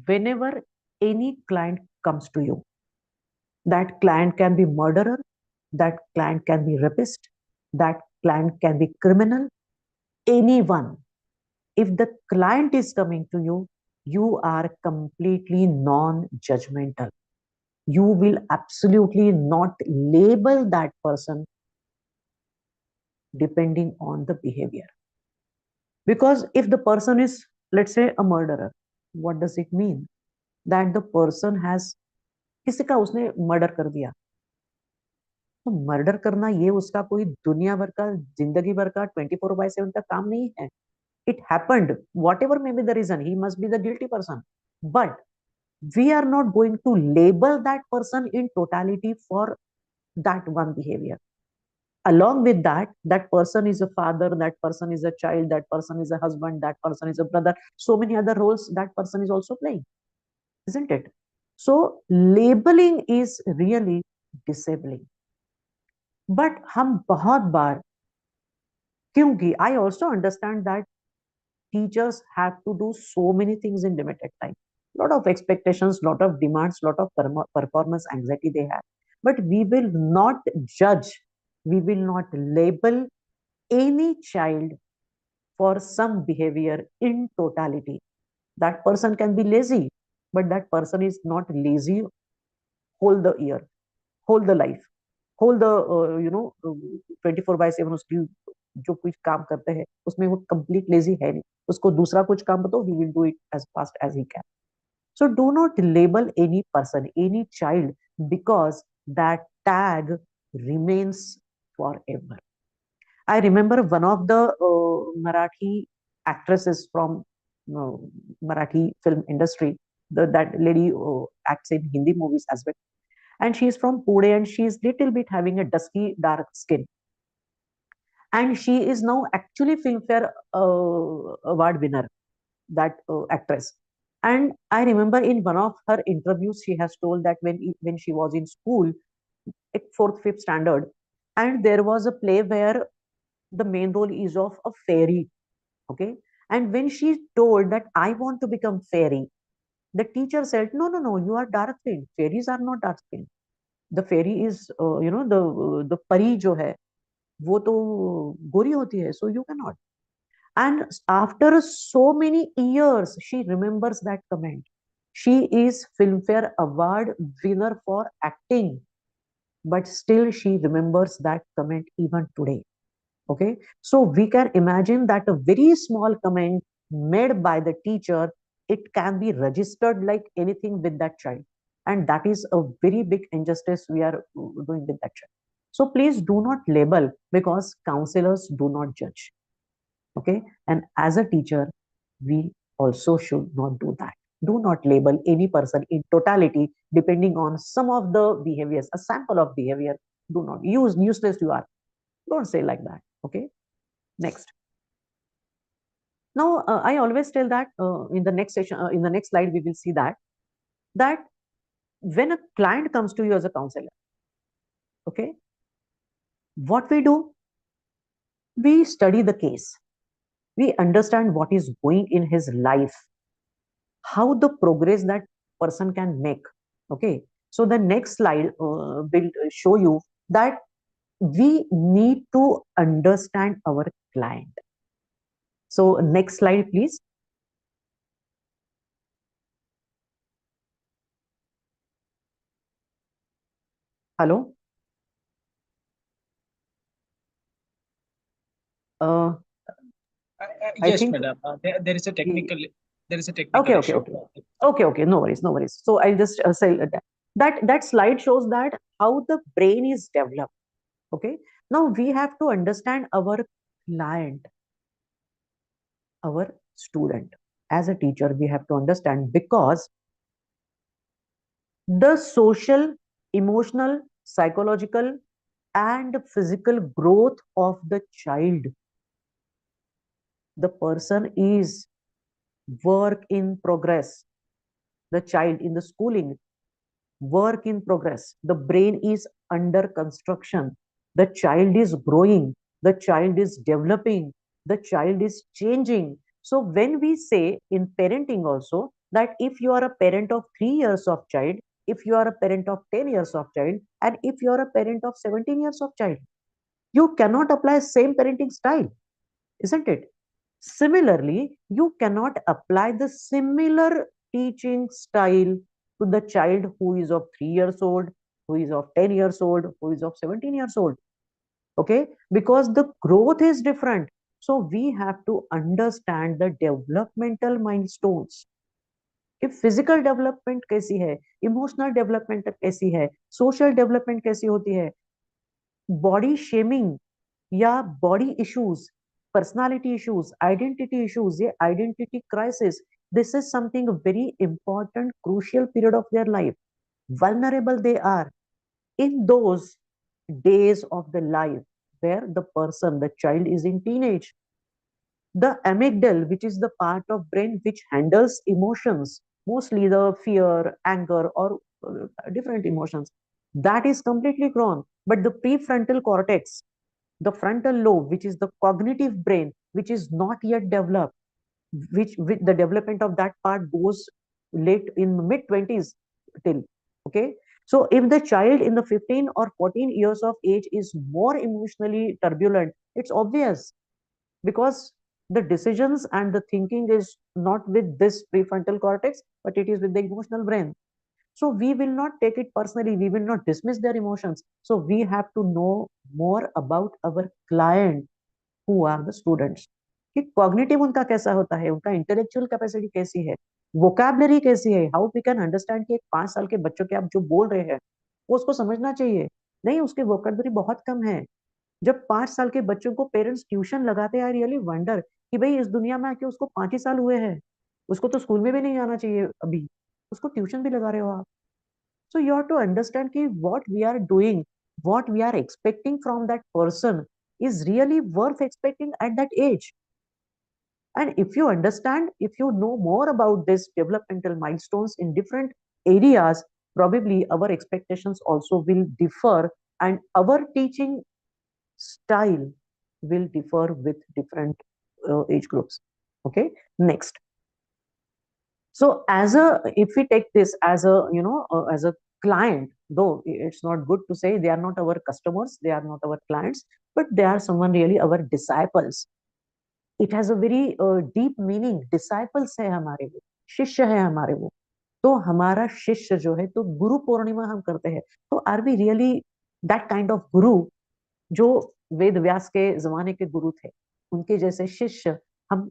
whenever any client comes to you, that client can be murderer, that client can be rapist, that client can be criminal, anyone. If the client is coming to you, you are completely non-judgmental. You will absolutely not label that person depending on the behavior. Because if the person is, let's say, a murderer, what does it mean? That the person has, किसी का उसने murder कर दिया, तो murder करना ये उसका कोई दुनिया भर का, जिंदगी भर का 24/7 का काम नहीं है. It happened, whatever may be the reason, he must be the guilty person, but we are not going to label that person in totality for that one behavior. Along with that, that person is a father, that person is a child, that person is a husband, that person is a brother, so many other roles that person is also playing, isn't it? So labeling is really disabling. But हम बहुत बार, क्योंकि I also understand that teachers have to do so many things in limited time. Lot of expectations, lot of demands, lot of performance anxiety they have. But we will not judge, we will not label any child for some behavior in totality. That person can be lazy, but that person is not lazy whole the year, whole the life, whole the 24/7 उसकी जो कुछ काम करते हैं उसमें वो complete lazy है नहीं. उसको दूसरा कुछ काम बताओ, he will do it as fast as he can. So do not label any person, any child, because that tag remains forever. I remember one of the Marathi actresses from uh, Marathi film industry. That lady acts in Hindi movies as well, and she's from Pune, and she's little bit having a dusky dark skin, and she is now actually Filmfare award winner. That actress. And I remember in one of her interviews, she has told that when she was in school, at fourth, fifth standard, and there was a play where the main role is of a fairy. Okay. And when she told that I want to become fairy, the teacher said, no, no, no, you are dark skinned. Fairies are not dark skinned. The fairy is, the pari jo hai, वो तो गोरी होती है, so you cannot. And after so many years, she remembers that comment. She is Filmfare Award winner for acting, but still she remembers that comment even today. Okay, so we can imagine that a very small comment made by the teacher, it can be registered like anything with that child, and that is a very big injustice we are doing with that child. So please do not label, because counselors do not judge. Okay, and as a teacher we also should not do that. Do not label any person in totality depending on some of the behaviors, a sample of behavior. Do not use useless you are, don't say like that. Okay, next. Now I always tell that in the next session, in the next slide we will see that when a client comes to you as a counselor, okay, what we do, we study the case, we understand what is going in his life, how the progress that person can make. Okay, so the next slide will show you that we need to understand our client. So next slide please. Hello. I Yes, think madam. There is a technical okay, okay, issue. okay, okay, okay, no worries, no worries. So I'll just say that slide shows that how the brain is developed. Okay, now we have to understand our client, our student. As a teacher we have to understand, because the social, emotional, psychological, and physical growth of the child, the person is work in progress. The child in the schooling, work in progress. The brain is under construction. The child is growing. The child is developing. The child is changing. So when we say in parenting also that if you are a parent of 3 years of child, if you are a parent of 10 years of child, and if you are a parent of 17 years of child, you cannot apply same parenting style, isn't it? Similarly, you cannot apply the similar teaching style to the child who is of 3 years old, who is of 10 years old, who is of 17 years old. Okay, because the growth is different. So we have to understand the developmental milestones. कि physical development कैसी है, emotional development कैसी है, social development कैसी होती है, body shaming या body issues, personality issues, identity issues, ये identity crisis, this is something very important, crucial period of their life. Vulnerable they are in those days of the life where the person, the child is in teenage. The amygdala, which is the part of brain which handles emotions, mostly the fear, anger, or different emotions, that is completely gone. But the prefrontal cortex, the frontal lobe, which is the cognitive brain, which is not yet developed, which with the development of that part goes late in mid 20s till. Okay, so if the child in the 15 or 14 years of age is more emotionally turbulent, it's obvious, because the decisions and the thinking is not with this prefrontal cortex, but it is with the emotional brain. So we will not take it personally, we will not dismiss their emotions. So we have to know more about our client who are the students, कि cognitive उनका कैसा होता है, उनका intellectual capacity कैसी है, vocabulary कैसी है, हाउ वी कैन अंडरस्टैंड कि एक 5 साल के बच्चों के आप जो बोल रहे हैं वो उसको समझना चाहिए, नहीं उसके वोकैबलरी बहुत कम है। जब 5 साल के बच्चों को पेरेंट्स ट्यूशन लगाते हैं, आई रियली वंडर कि भाई इस दुनिया में आके उसको 5 ही साल हुए हैं, उसको तो स्कूल में भी नहीं आना चाहिए अभी, उसको ट्यूशन भी लगा रहे हो आप। So you have to understand कि what we are doing, what we are expecting from that person is really worth expecting at that age. And if you understand, if you know more about this developmental milestones in different areas, probably our expectations also will differ, and our teaching style will differ with different age groups. Okay, next. So as a, if we take this as a, as a client, though it's not good to say they are not our customers, they are not our clients, but they are someone really our disciples. It has a very deep meaning. Disciples है हमारे वो, शिष्य है हमारे वो। तो हमारा शिष्य जो है, तो गुरु पूर्णिमा हम करते हैं, तो are we really that kind of guru जो वेद व्यास के जमाने के गुरु थे, उनके जैसे शिष्य हम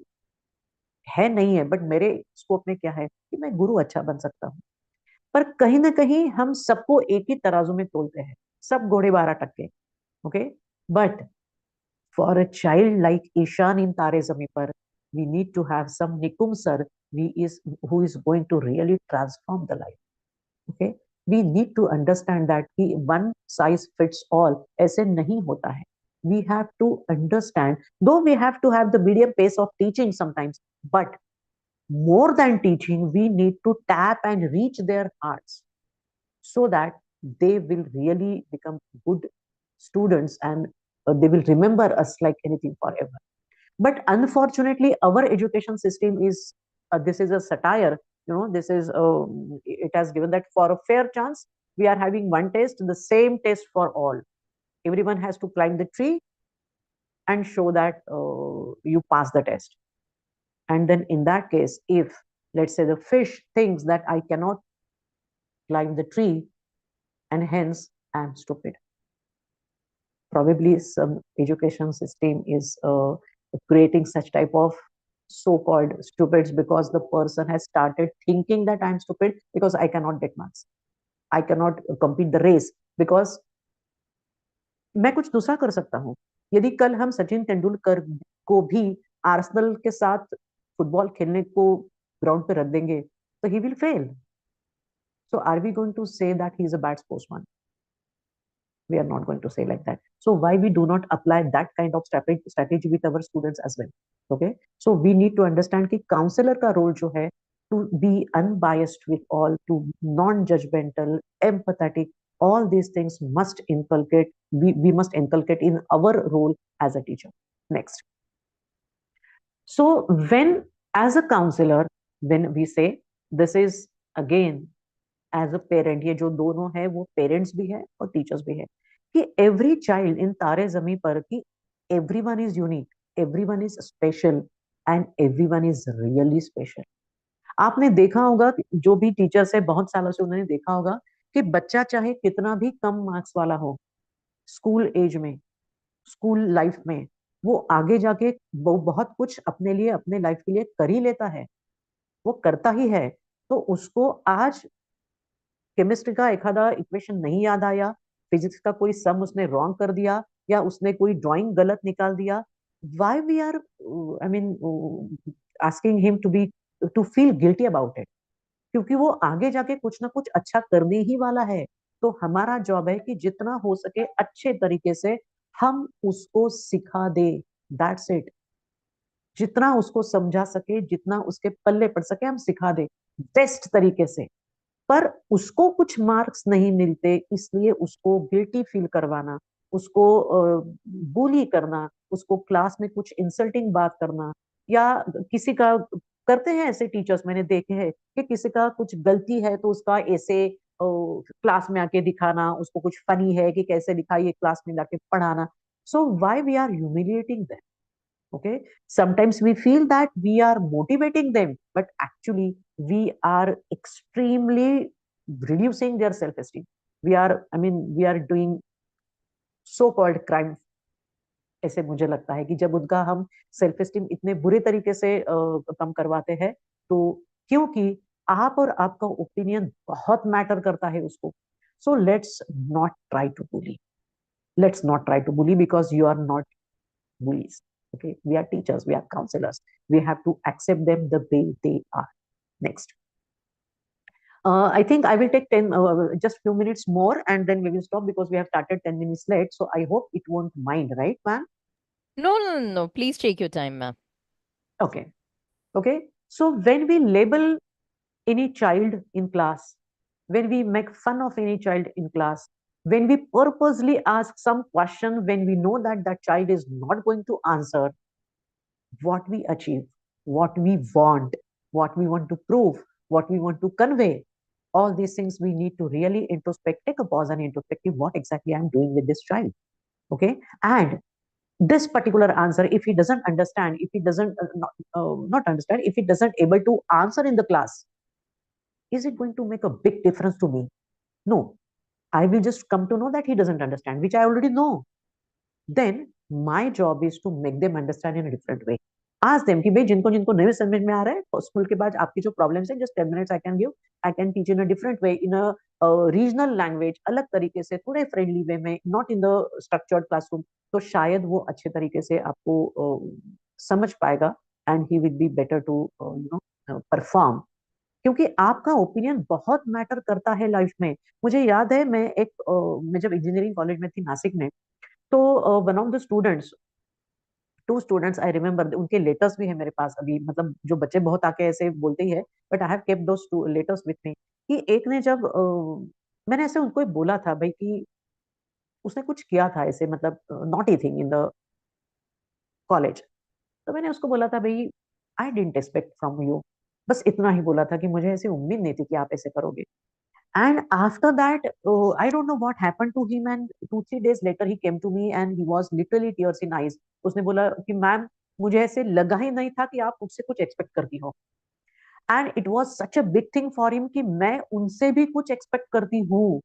है नहीं है, बट मेरे स्कोप में क्या है कि मैं गुरु अच्छा बन सकता हूँ। पर कहीं ना कहीं हम सबको एक ही तराजू में तोलते हैं, सब घोड़े 12 टक्के। Okay, but for a child like Ishaan in Taare Zameen पर, we need to have some nikum sir, who is going to really transform the life. Okay, we need to understand that कि one size fits all ऐसे नहीं होता है. We have to understand, though we have to have the medium pace of teaching sometimes, but more than teaching, we need to tap and reach their hearts so that they will really become good students, and they will remember us like anything forever. But unfortunately, our education system is, this is a satire, this is, it has given that for a fair chance, we are having one test, the same test for all. Everyone has to climb the tree and show that you pass the test. And then in that case, if let's say the fish thinks that I cannot climb the tree and hence I am stupid, probably some education system is creating such type of so-called stupids because the person has started thinking that I'm stupid because I cannot get marks, I cannot compete the race because मैं कुछ दूसरा कर सकता हूँ। यदि कल हम सचिन तेंदुलकर को भी आर्सेनल के साथ फुटबॉल खेलने को ग्राउंड पे रख देंगे तो he will fail. So are we going to say that he is a bad sportsman? We are not going to say like that. So why we do not apply that kind of strategy with our students as well? Okay, so we need to understand कि counselor का role जो है to be unbiased with all, to non-judgmental, empathetic, all these things must inculcate, we must inculcate in our role as a teacher. Next. So when as a counselor, when we say this is again as a parent, ये जो दोनों है वो parents भी है और teachers भी है, कि every child in Taare Zameen पर कि everyone is unique, everyone is special and everyone is really special. आपने देखा होगा जो भी टीचर्स है बहुत सालों से, उन्होंने देखा होगा कि बच्चा चाहे कितना भी कम मार्क्स वाला हो स्कूल एज में, स्कूल लाइफ में, वो आगे जाके वो बहुत कुछ अपने लिए, अपने लाइफ के लिए कर ही लेता है, वो करता ही है। तो उसको आज केमिस्ट्री का एक आधा इक्वेशन नहीं याद आया, फिजिक्स का कोई सम उसने रॉन्ग कर दिया, या उसने कोई ड्राइंग गलत निकाल दिया, why we are I mean asking him to be to feel guilty about it? क्योंकि वो आगे जाके कुछ ना कुछ अच्छा करने ही वाला है। तो हमारा जॉब है कि जितना हो सके अच्छे तरीके से हम उसको सिखा दे, दैट्स इट। जितना उसको समझा सके, जितना उसके पल्ले पड़ सके हम सिखा दे बेस्ट तरीके से। पर उसको कुछ मार्क्स नहीं मिलते इसलिए उसको गिल्टी फील करवाना, उसको बुली करना, उसको क्लास में कुछ इंसल्टिंग बात करना, या किसी का, करते हैं ऐसे टीचर्स मैंने देखे हैं कि किसी का कुछ गलती है तो उसका ऐसे क्लास में आके दिखाना, उसको कुछ फनी है कि कैसे लिखा ये क्लास में जाके पढ़ाना। So why we are humiliating them? Okay, sometimes we feel that we are motivating them, but actually we are extremely reducing their self esteem. We are, I mean, we are doing so called crime। ऐसे मुझे लगता है कि जब उनका हम self esteem इतने बुरे तरीके से कम करवाते हैं, तो क्योंकि आप और आपका ओपिनियन बहुत मैटर करता है उसको। So let's not try to bully, let's not try to bully because you are not bullies. Okay, we are teachers, we are counselors. We have to accept them the way they are. Next. I think I will take 10, just few minutes more and then we will stop because we have started 10 minutes late. So I hope it won't mind, right, ma'am? No. Please take your time, ma'am. Okay. Okay. So when we label any child in class, when we make fun of any child in class, when we purposely ask some question when we know that that child is not going to answer, what we achieve, what we want to prove, what we want to convey. All these things we need to really introspect, take a pause and introspective what exactly I'm doing with this child. Okay. And this particular answer, if he doesn't understand, if he doesn't not understand, if he doesn't able to answer in the class, is it going to make a big difference to me? No. I will just come to know that he doesn't understand, which I already know. Then my job is to make them understand in a different way. Ask them कि भाई जिनको जिनको नहीं समझ में आ रहा है school के बाद आपकी जो प्रॉब्लम्स है, just 10 minutes I can give, I can teach in a different way, in a regional language, अलग तरीके से, थोड़े फ्रेंडली वे में, not in the structured classroom. तो शायद वो अच्छे तरीके से आपको समझ पाएगा and he will be better to perform. क्योंकि आपका ओपिनियन बहुत मैटर करता है लाइफ में। मुझे याद है मैं जब इंजीनियरिंग कॉलेज में थी नासिक में, तो one of the students, two students I remember, उनके लेटर्स भी है मेरे पास अभी, मतलब जो बच्चे बहुत आके ऐसे बोलते ही है, but I have kept those letters with me. कि एक ने जब मैंने ऐसे उनको बोला था भाई कि उसने कुछ किया था ऐसे, मतलब naughty thing in the college. तो मैंने उसको बोला था भाई I didn't expect from you, बस इतना ही बोला था कि मुझे ऐसी उम्मीद नहीं थी कि आप ऐसे करोगे। And after that, I don't know what happened to him. And 2-3 days later, he came to me and he was literally tears in eyes. उसने बोला कि मैम मुझे ऐसे लगा ही नहीं था कि आप मुझसे कुछ एक्सपेक्ट करती हो। And it was such a big thing for him कि मैं उनसे भी कुछ एक्सपेक्ट करती हूँ।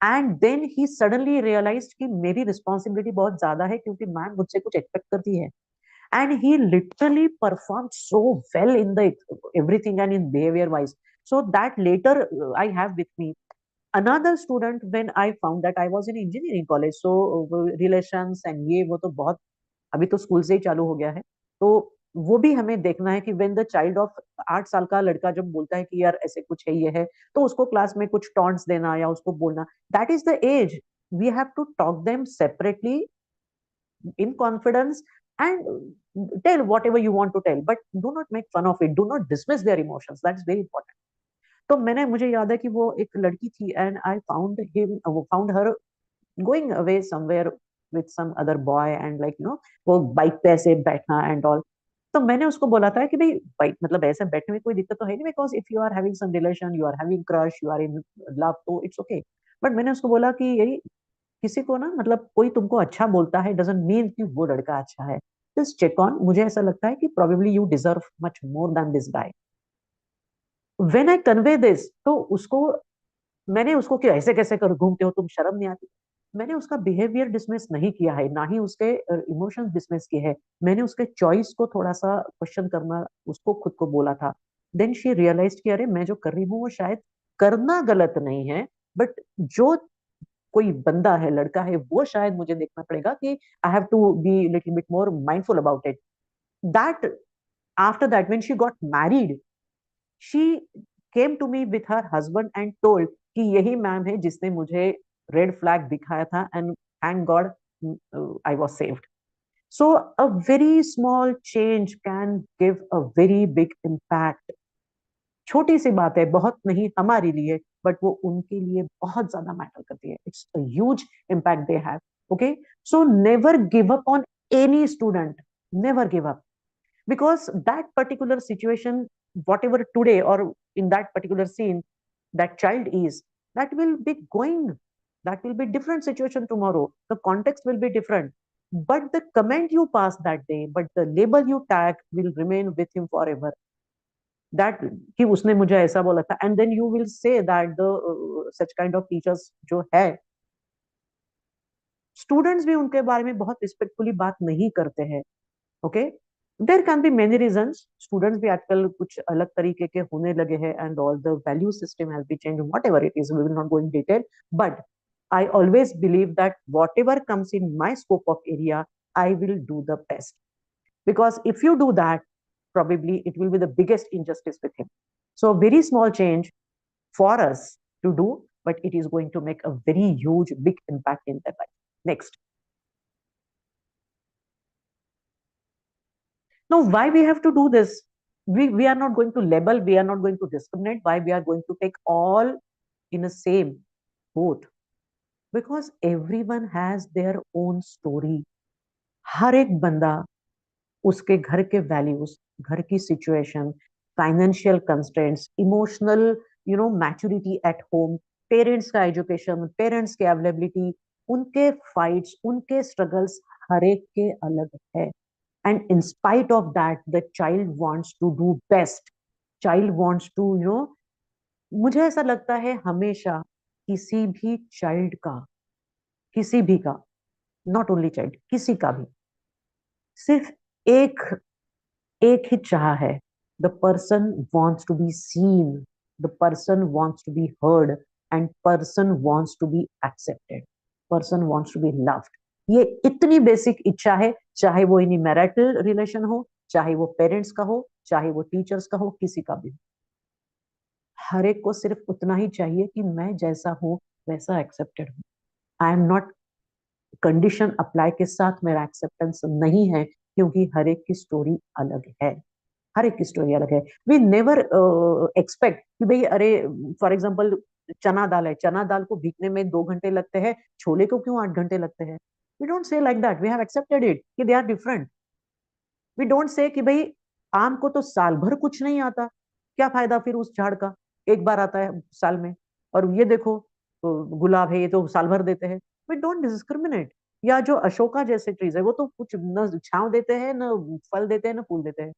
And then he suddenly realise कि मेरी रिस्पॉन्सिबिलिटी बहुत ज्यादा है क्योंकि मैम मुझसे कुछ एक्सपेक्ट करती है। And he literally performed so well in the everything and in behavior wise. So that later I have with me another student when I found that I was in engineering college. So relations and ये वो तो बहुत अभी तो school से ही चालू हो गया है। तो वो भी हमें देखना है कि when the child of 8 साल का लड़का जब बोलता है कि यार ऐसे कुछ है ये है, तो उसको क्लास में कुछ टॉन्ट्स देना या उसको बोलना, that is the age we have to talk them separately in confidence and tell whatever you want to tell, but do not make fun of it, do not dismiss their emotions, that's very important। तो मैंने मुझे याद है कि वो एक लड़की थी and I found her going away somewhere with some other boy and like वो बाइक पे ऐसे बैठना एंड ऑल। तो मैंने उसको बोला था कि भाई भाई मतलब ऐसे बैठने में कोई दिक्कत तो है नहीं, because if you are having some relation, you are having crush, you are in love, तो इट्स ओके। बट मैंने उसको बोला कि यही, किसी को ना मतलब कोई तुमको अच्छा बोलता है डजंट मीन कि वो लड़का अच्छा है। जस्ट चेक ऑन, मुझे ऐसा लगता है कि probably you deserve much more than this guy. When I convey this, तो उसको, मैंने उसको कि ऐसे कैसे कर घूमते हो तुम, शर्म नहीं आती? मैंने उसका बिहेवियर डिसमिस नहीं किया है, ना ही उसके इमोशंस डिसमिस किए हैं। मैंने उसके चॉइस को थोड़ा सा क्वेश्चन करना उसको खुद को बोला था। देन शी रियलाइज कि अरे मैं जो कर रही हूँ वो शायद करना गलत नहीं है, बट जो कोई बंदा है, लड़का है, वो शायद मुझे देखना पड़ेगा कि I have to be little bit more mindful about it. That after that when she got married, she came to me with her husband and told कि यही मैम है जिसने मुझे रेड फ्लैग दिखाया था, and thank God I was saved. So a very small change can give a very big impact. छोटी सी बात है, बहुत नहीं हमारे लिए, बट वो उनके लिए बहुत ज्यादा मैटर करती है। It's a huge impact they have. Okay, so never give up on any student, never give up, because that particular situation, whatever today or in that particular scene that child is, that will be going, that will be different situation tomorrow, the context will be different, but the comment you pass that day, but the label you tag will remain with him forever, that कि उसने मुझे ऐसा बोला था, and then you will say that the such kind of teachers जो है, students भी उनके बारे में बहुत रिस्पेक्टफुली बात नहीं करते हैं। Okay, there can be many reasons, students भी आजकल कुछ अलग तरीके के होने लगे हैं, and all the value system has be change, whatever it is, we will not go in detail, but I always believe that whatever comes in my scope of area, I will do the best, because if you do that, probably it will be the biggest injustice with him. So a very small change for us to do, but it is going to make a very huge big impact in their life. Next. Now, why we have to do this? We are not going to label, we are not going to discriminate. Why we are going to take all in a same boat? Because everyone has their own story. हर एक बंदा, उसके घर के values, घर की situation, financial constraints, emotional maturity at home, parents का education, parents की availability, उनके फाइट्स, उनके स्ट्रगल्स, हर एक के अलग है। and in spite of that the child wants to do best, child wants to मुझे ऐसा लगता है हमेशा, किसी भी चाइल्ड का, किसी भी का, नॉट ओनली चाइल्ड, किसी का भी सिर्फ एक एक ही चाह है, the person wants to be seen, the person wants to be heard, and person wants to be accepted, person wants to be loved. ये इतनी बेसिक इच्छा है, चाहे वो इन मैरिटल रिलेशन हो, चाहे वो पेरेंट्स का हो, चाहे वो टीचर्स का हो, किसी का भी। हर एक को सिर्फ उतना ही चाहिए कि मैं जैसा हूं वैसा एक्सेप्टेड हूं। I am not condition apply के साथ मेरा एक्सेप्टेंस नहीं है, क्योंकि हर एक की स्टोरी अलग है, हर एक की स्टोरी अलग है। वी नेवर एक्सपेक्ट कि भाई अरे, फॉर एग्जाम्पल चना दाल है, चना दाल को भीगने में 2 घंटे लगते हैं, छोले को क्यों 8 घंटे लगते हैं? We don't say like that, we have accepted it कि they are different. We don't say कि भाई आम को तो साल भर कुछ नहीं आता, क्या फायदा फिर उस झाड़ का, एक बार आता है साल में, और ये देखो गुलाब है, ये तो साल भर देते हैं। We don't discriminate. या जो अशोका जैसे ट्रीज है, वो तो कुछ न छांव देते हैं, न फल देते हैं, न फूल देते हैं,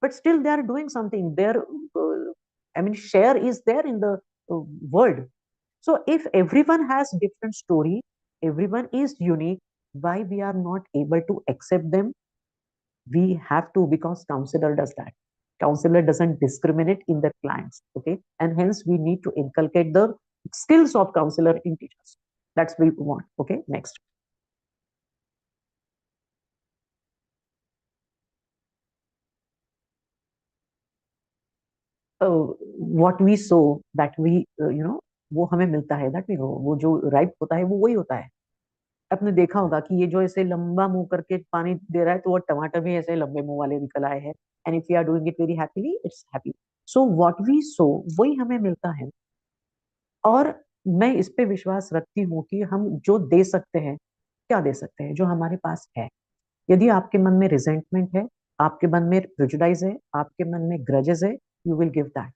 but still they are doing something. Their I mean share is there in the world. So if everyone has different story, everyone is unique, why we are not able to accept them? We have to, because counselor does that. Counselor doesn't discriminate in their clients, okay, and hence we need to inculcate the skills of counselor in teachers. That's what we want. Okay, next. What we sow, that we वो हमें मिलता है, that we know, वो जो ripe होता है वो वही होता है। आपने देखा होगा कि ये जो ऐसे लंबा मुंह करके पानी दे रहा है, तो वो टमाटर भी ऐसे लंबे मुंह वाले निकल आए हैं, and if you are doing it very happily, it's happy. So what we so, वही हमें मिलता है। और मैं इस पे विश्वास रखती हूँ कि हम जो दे सकते हैं, क्या दे सकते हैं, जो हमारे पास है। यदि आपके मन में रिजेंटमेंट है, आपके मन में प्रेजुडाइज है, आपके मन में ग्रजेस है, यू विल गिव दैट.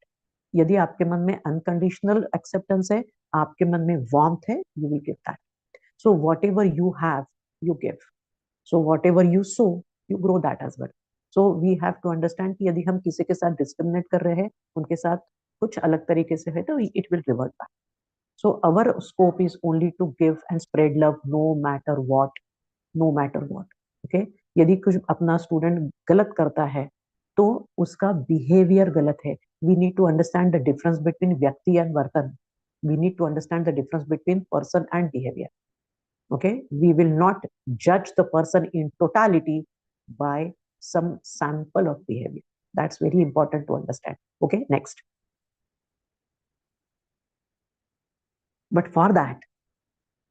यदि आपके मन में अनकंडीशनल एक्सेप्टेंस है, आपके मन में वार्मथ है, you will give that. So whatever you have, you give. So whatever you sow, you grow that as well. So we have to understand कि यदि हम किसी के साथ डिस्क्रिमिनेट कर रहे हैं, उनके साथ कुछ अलग तरीके से है, तो it will revert back. So our scope is only to give and spread love no matter what, no matter what. Okay? यदि कुछ अपना स्टूडेंट गलत करता है तो उसका बिहेवियर गलत है. We need to understand the difference between व्यक्ति and वर्तन. We need to understand the difference between person and behavior. Okay? We will not judge the person in totality by some sample of behavior. That's very important to understand. Okay? Next. But for that,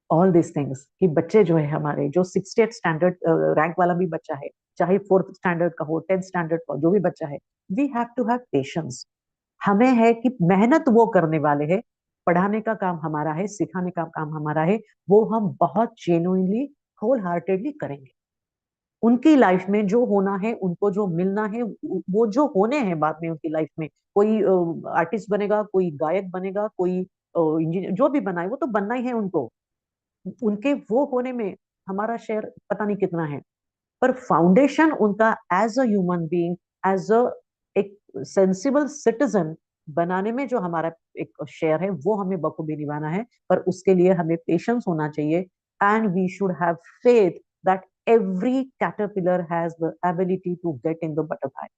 all this things कि बच्चे जो है हमारे, जो 68 standard rank वाला भी बच्चा है, चाहे 4th स्टैंडर्ड का हो, 10th स्टैंडर्ड का, जो भी बच्चा है, we have to have patience. हमें है कि मेहनत वो करने वाले हैं, पढ़ाने का काम हमारा है, सिखाने का काम हमारा है, वो हम बहुत जेन्युइनली, होल हार्टेडली करेंगे. उनकी लाइफ में जो होना है, उनको जो मिलना है, वो जो होने हैं बाद में उनकी लाइफ में, कोई आर्टिस्ट बनेगा, कोई गायक बनेगा, कोई इंजीनियर, जो भी बना है वो तो बनना ही है उनको. उनके वो होने में हमारा शेयर पता नहीं कितना है, पर फाउंडेशन उनका as a human being, as a एक सेंसिबल सिटीजन बनाने में जो हमारा एक शेयर है, वो हमें बखूबी निभाना है. पर उसके लिए हमें पेशेंस होना चाहिए. And we should have faith that every caterpillar has the ability to get in the butterfly.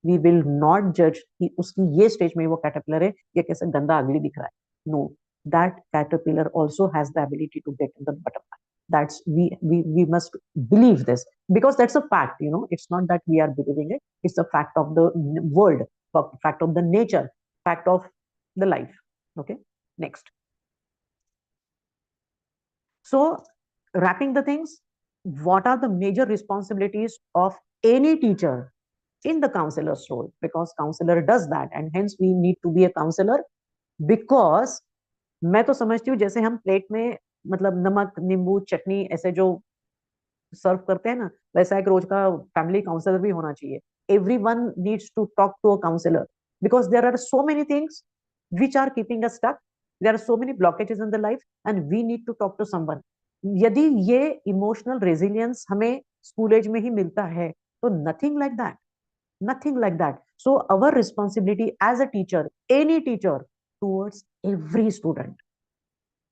We will not जज कि उसकी ये स्टेज में वो कैटरपिलर है, ये कैसे गंदा अगली दिख रहा है. No, that caterpillar also has the ability to get in the butterfly. That's we must believe this, because that's a fact. It's not that we are believing it, it's a fact of the world, fact of the nature, fact of the life. Okay, next. So wrapping the things, what are the major responsibilities of any teacher in the counselor's role? Because counselor does that, and hence we need to be a counselor. Because मैं तो समझती हूँ जैसे हम plate में मतलब नमक, नींबू, चटनी ऐसे जो सर्व करते हैं ना, वैसा एक रोज का फैमिली काउंसलर भी होना चाहिए. Everyone needs to talk to a counsellor, because there are so many things which are keeping us stuck. There are so many blockages in the life, and we need to talk to someone. यदि ये emotional resilience हमें school as में ही मिलता है, तो nothing like that, nothing like that. So our responsibility as a teacher, any teacher, towards every student,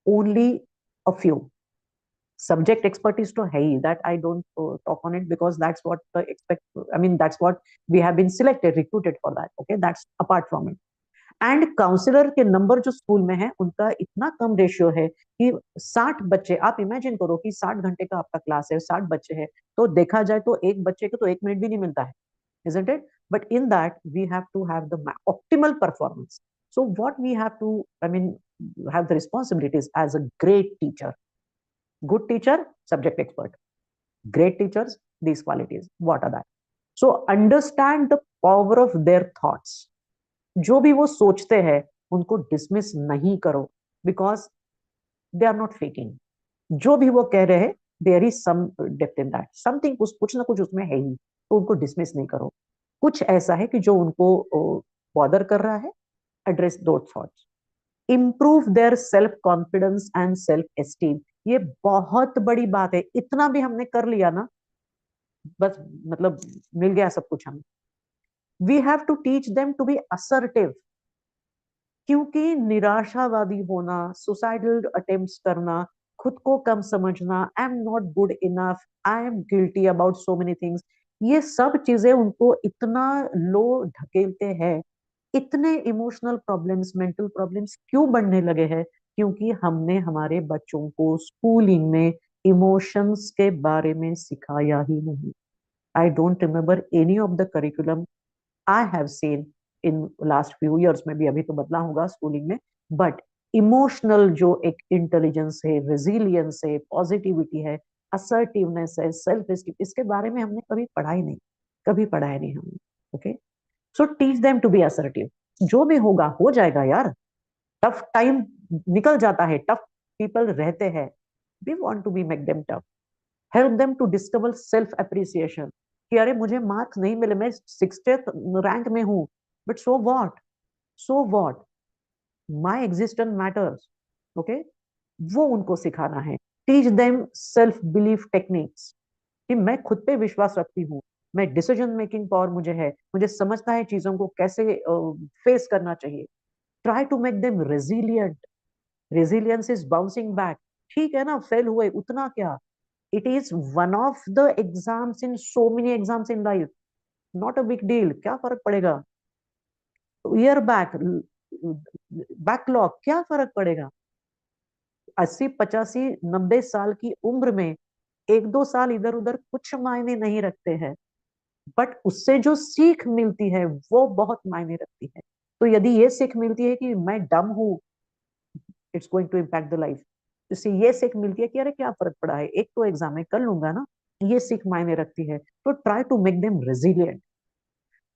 only a few. Subject expertise to hai, that I don't talk on it, because that's what that's what we have been selected, recruited for that. Okay, that's apart from it. And counsellor के number जो school में है, उनका इतना कम ratio है कि 60 बच्चे, आप इमेजिन करो कि 60 घंटे का आपका क्लास है, 60 बच्चे हैं, तो देखा जाए तो एक बच्चे को तो 1 मिनट भी नहीं मिलता है, isn't it? But in that we have to have the optimal performance. So what we have to, have the responsibilities as a great teacher. Good teacher, subject expert. Great teachers, these qualities. What are that? So understand the power of their thoughts. जो भी वो सोचते हैं उनको dismiss नहीं करो, because they are not faking. जो भी वो कह रहे हैं, there is some depth in that, something, कुछ ना कुछ उसमें है ही, तो उनको डिसमिस नहीं करो. कुछ ऐसा है कि जो उनको बॉदर कर रहा है, एड्रेस दो thoughts. Improve their self confidence and self esteem. ये बहुत बड़ी बात है. इतना भी हमने कर लिया ना, बस मतलब मिल गया सब कुछ हमें. We have to teach them to be assertive. क्योंकि निराशावादी होना, सुसाइडल अटेम्प्ट्स करना, खुद को कम समझना, I am not good enough, I am guilty about so many things, ये सब चीजें उनको इतना लो ढकेलते हैं. इतने इमोशनल प्रॉब्लम्स, मेंटल प्रॉब्लम्स क्यों बढ़ने लगे हैं? क्योंकि हमने हमारे बच्चों को स्कूलिंग में इमोशंस के बारे में सिखाया ही नहीं. I don't remember any of the curriculum I have seen in last few years में भी, अभी तो बदला होगा स्कूलिंग में, बट इमोशनल जो एक इंटेलिजेंस है, रेजिलियंस है, पॉजिटिविटी है, असर्टिवनेस है, सेल्फ एस्टीम, इसके बारे में हमने कभी पढ़ाई नहीं, कभी पढ़ाया नहीं हमने. Okay, so teach them to be assertive. जो भी होगा हो जाएगा यार. टफ टाइम निकल जाता है, टफ पीपल रहते हैं. We want to be make them tough. Help them to discover self appreciation. कि अरे मुझे मार्क्स नहीं मिले, मैं 60th रैंक में हूँ, but so what, my existence matters. Okay, वो उनको सिखाना है। Teach them self belief techniques, कि मैं खुद पे विश्वास रखती हूँ, मैं डिसीजन मेकिंग पावर मुझे है, मुझे समझता है चीजों को कैसे फेस करना चाहिए। Try to make them resilient. Resilience is bouncing back. ठीक है ना, फेल हुए उतना क्या, it is one of the exams in so many exams in life, not a big deal, क्या फर्क पड़ेगा। ईयर बैक, बैकलॉग, क्या फर्क पड़ेगा। 80 85 90 साल की उम्र में एक दो साल इधर उधर कुछ मायने नहीं रखते हैं, बट उससे जो सीख मिलती है वो बहुत मायने रखती है। तो यदि ये सीख मिलती है कि मैं डम हूं, it's going to impact the life. इससे ये सीख मिलती है कि अरे क्या फर्क पड़ा है, एक तो एग्जाम में कर लूंगा ना, ये सीख मायने रखती है। तो try to make them resilient.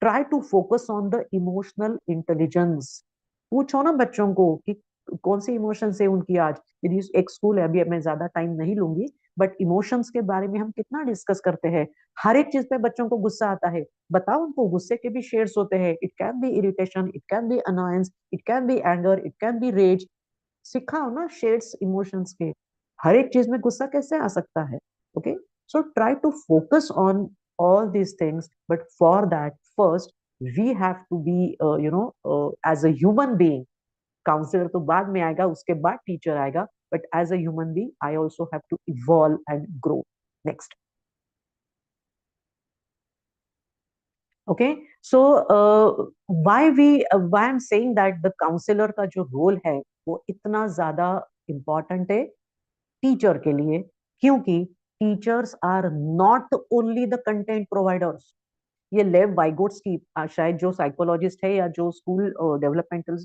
Try to focus on the emotional intelligence. पूछो ना बच्चों को कि कौन सी इमोशंस है उनकी आज। यदि एक स्कूल है, अभी मैं ज्यादा टाइम नहीं लूंगी, बट इमोशंस के बारे में हम कितना डिस्कस करते हैं। हर एक चीज पे बच्चों को गुस्सा आता है, बताओ उनको गुस्से के भी शेड्स होते हैं। It can be irritation, it can be annoyance, it can be anger, it can be rage. सिखाओ ना शेड्स इमोशंस के। हर एक चीज में गुस्सा कैसे आ सकता है। Okay, so try to focus on all these things, but for that first we have to be as a human being. Counsellor तो बाद में आएगा, उसके बाद टीचर आएगा, but as a human being I also have to evolve and grow. Next. Okay, so why I am saying that the counsellor का जो role है वो इतना ज्यादा इंपॉर्टेंट है टीचर के लिए, क्योंकि teachers are not only the content providers. ये लेव वाइगोट्स की शायद जो साइकोलॉजिस्ट है या जो स्कूल डेवलपमेंटल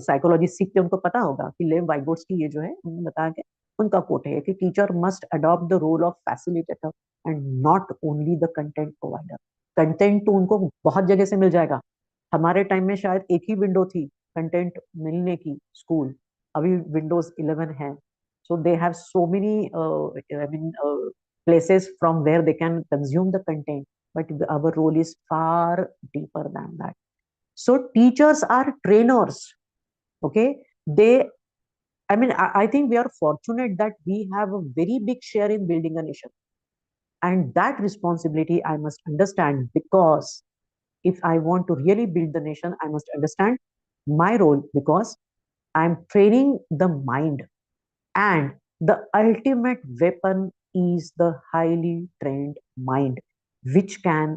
साइकोलॉजी सीखते हैं उनको पता होगा कि लेव वाइगोट्स की ये जो है उन्होंने बताया कि उनका कोट है कि teacher must adopt the role of facilitator and not only the content provider. Content तो उनको बहुत जगह से मिल जाएगा। हमारे टाइम में शायद एक ही विंडो थी कंटेंट मिलने की, स्कूल। अभी विंडोज 11 है, so they have so many places from where they can consume the content, but our role is far deeper than that. So teachers are trainers. Okay, they, I think we are fortunate that we have a very big share in building a nation, and that responsibility I must understand, because if I want to really build the nation I must understand my role, because I'm training the mind, and the ultimate weapon is the highly trained mind, which can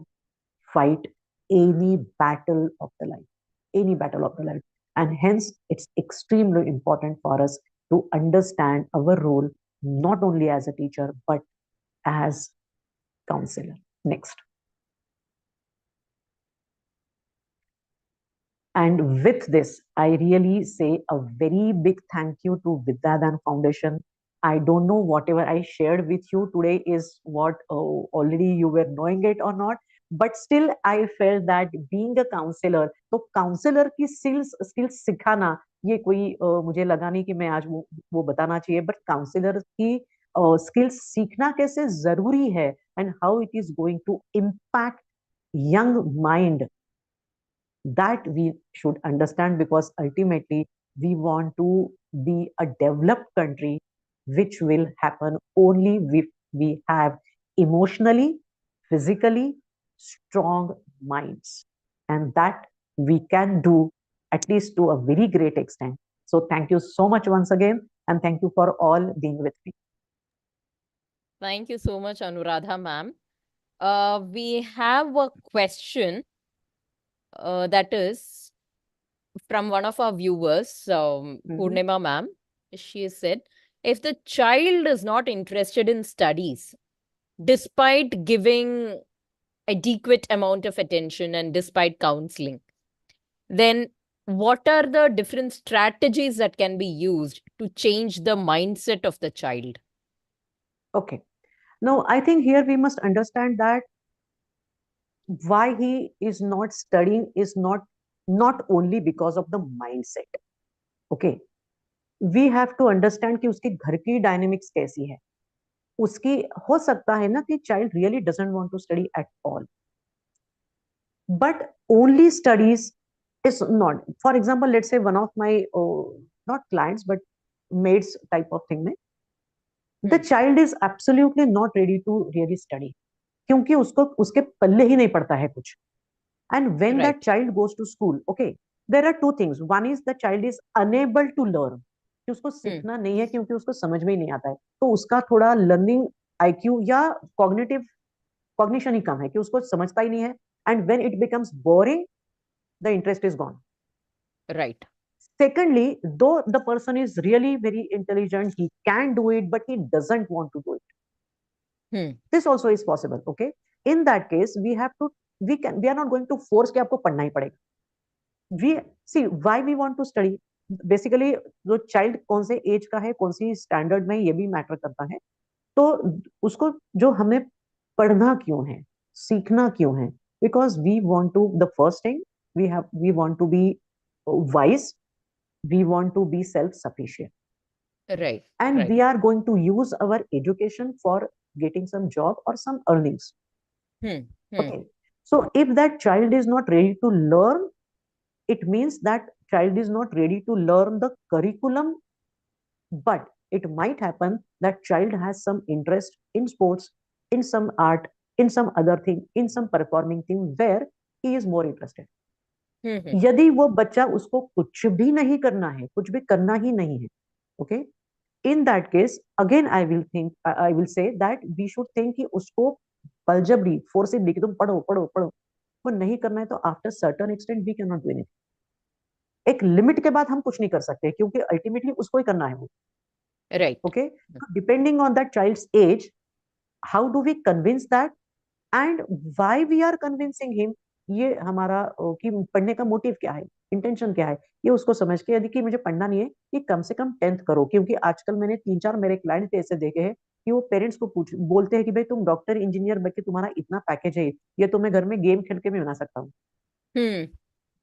fight any battle of the life, any battle of the life. And hence, it's extremely important for us to understand our role not only as a teacher but as counselor. Next. And with this, I really say a very big thank you to Vidyadaan Foundation. I don't know whatever I shared with you today is what already you were knowing it or not, but still I felt that being a counselor, तो counselor की skills सिखाना ये कोई मुझे लगा नहीं कि मैं आज वो बताना चाहिए, but counselor की skills सीखना कैसे जरूरी है and how it is going to impact young mind, that we should understand, because ultimately we want to be a developed country, which will happen only if we have emotionally, physically strong minds, and that we can do at least to a very great extent. So thank you so much once again, and thank you for all being with me. Thank you so much, Anuradha ma'am. We have a question that is from one of our viewers, Purnima ma'am. She said, if the child is not interested in studies, despite giving adequate amount of attention and despite counseling, then what are the different strategies that can be used to change the mindset of the child? Okay. Now, I think here we must understand that why he is not studying is not only because of the mindset. Okay, we have to understand कि उसके घर की dynamics कैसी है. उसकी हो सकता है ना कि child really doesn't want to study at all, but only studies is not. For example, let's say one of my not clients but maids type of thing mein, the child is absolutely not ready to really study, क्योंकि उसको उसके पल्ले ही नहीं पड़ता है कुछ. And when that Right. child goes to school, okay, there are two things. One is the child is unable to learn, कि उसको सीखना नहीं है क्योंकि उसको समझ में ही नहीं आता है, तो उसका थोड़ा लर्निंग IQ या कॉग्निटिव कॉग्निशन ही कम है कि उसको समझता ही नहीं है. And when it becomes boring, the interest is gone. Right. Secondly, though the person is really very intelligent, he can do it, but he doesn't want to do it. This also is possible. Okay, in that case we have to, we are not going to force कि आपको पढ़ना ही पड़ेगा. We see why we want to study. Basically जो child कौन से as का है, कौन सी स्टैंडर्ड में, ये भी मैटर करता है. तो उसको जो हमें पढ़ना क्यों है, सीखना क्यों है, because we want to, the first thing we want to be wise, we want to be self sufficient, Right. and Right. we are going to use our education for getting some job or some earnings. Okay, so if that child is not ready to learn, it means that child is not ready to learn the curriculum, but it might happen that child has some interest in sports, in some art, in some other thing, in some performing thing where he is more interested. यदि वो बच्चा, उसको कुछ भी नहीं करना है, कुछ भी करना ही नहीं है, okay, in that case again I will say that we should think कि उसको बलजबरी फोर्सिबली कि तुम पढ़ो पढ़ो पढ़ो, वो नहीं करना है तो after certain extent we can not do anything. एक लिमिट के बाद हम कुछ नहीं कर सकते क्योंकि अल्टीमेटली उसको ही करना है वो. Right. Okay, so depending on that child's age, how do we convince that and why we are convincing him, ये हमारा कि पढ़ने का मोटिव क्या है, इंटेंशन क्या है, ये उसको समझ के, यदि कि मुझे पढ़ना नहीं है, कि कम से कम 10th करो. क्योंकि आजकल मैंने 3-4 मेरे क्लाइंट ऐसे देखे हैं कि वो पेरेंट्स को बोलते हैं कि भाई तुम डॉक्टर इंजीनियर बन के तुम्हारा इतना पैकेज है, ये तो मैं घर में गेम खेल के भी बना सकता हूँ.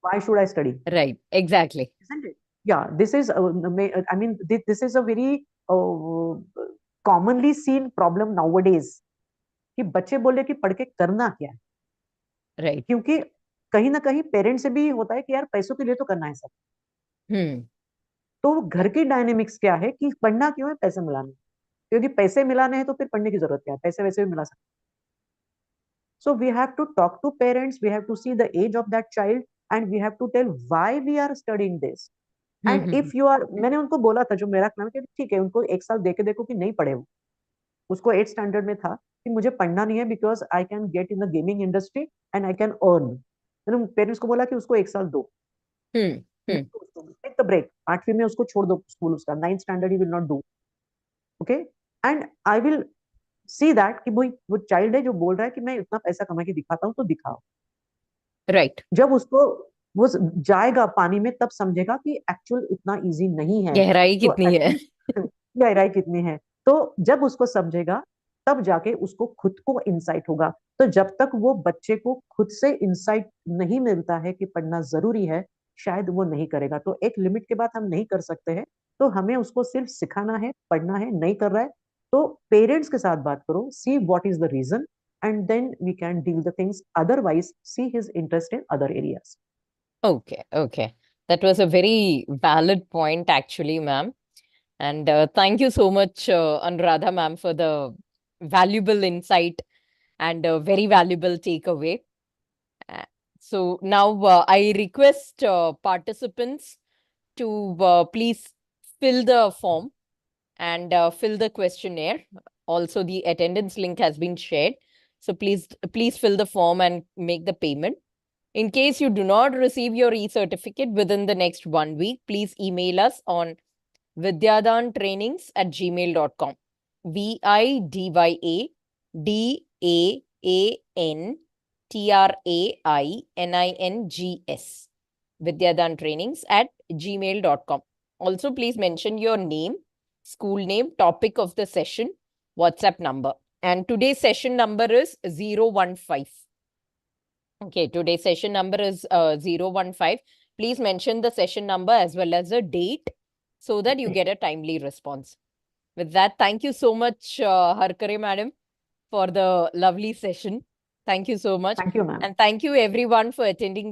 Why should I study? Right. Exactly. Isn't it? Yeah, this is I mean this is a very commonly seen problem nowadays, कि बच्चे बोले कि पढ़ के करना क्या है. Right. क्योंकि कहीं ना कहीं पेरेंट्स से भी होता है कि यार पैसों के लिए तो करना है सब. तो घर की डायनेमिक्स क्या है कि पढ़ना क्यों है, पैसे मिलाने. तो यदि पैसे मिलाने हैं तो फिर पढ़ने की जरूरत क्या है, पैसे वैसे भी मिला सकते. So we have to talk to parents, we have to see the age of that child, and we have to tell why we are studying this. And if you are, मैंने उनको बोला था जो मेरा क्लाइंट, कि ठीक है उनको 1 साल दे के देखो कि नहीं पढ़े वो. उसको 8th स्टैंडर्ड में था कि मुझे पढ़ना नहीं है because I can get in the gaming industry and I can earn. मैंने पेरेंट्स को बोला कि उसको 1 साल दो. Take the break. 8वीं में उसको छोड़ दो स्कूल, उसका 9th स्टैंडर्ड ही will not do. Okay, and I will see that कि वो चाइल्ड है जो बोल रहा है कि मैं इतना पैसा कमा के दिखाता हूँ, तो दिखाओ. Right. जब उसको वो जाएगा पानी में तब समझेगा कि एक्चुअल इतना इजी नहीं है. गहराई तो कितनी है. गहराई कितनी है. तो जब उसको समझेगा तब जाके उसको खुद को इंसाइट होगा. तो जब तक वो बच्चे को खुद से इंसाइट नहीं मिलता है कि पढ़ना जरूरी है, शायद वो नहीं करेगा. तो एक लिमिट के बाद हम नहीं कर सकते हैं, तो हमें उसको सिर्फ सिखाना है, पढ़ना है, नहीं कर रहा है तो पेरेंट्स के साथ बात करो, see what is the reason, and then we can deal the things. Otherwise, see his interest in other areas. Okay. Okay. That was a very valid point, actually, ma'am. And thank you so much, Anuradha ma'am, for the valuable insight and a very valuable takeaway. So now I request participants to please fill the form and fill the questionnaire. Also, the attendance link has been shared. So please fill the form and make the payment. In case you do not receive your e-certificate within the next 1 week, please email us on vidyadaantrainings@gmail.com. VIDYADANTRAININGS. vidyadaantrainings@gmail.com. Also, please mention your name, school name, topic of the session, WhatsApp number. And today's session number is 015. Okay, today's session number is 015. Please mention the session number as well as the date so that you get a timely response. With that, thank you so much, Harkare madam, for the lovely session. Thank you so much. Thank you, ma'am. And thank you everyone for attending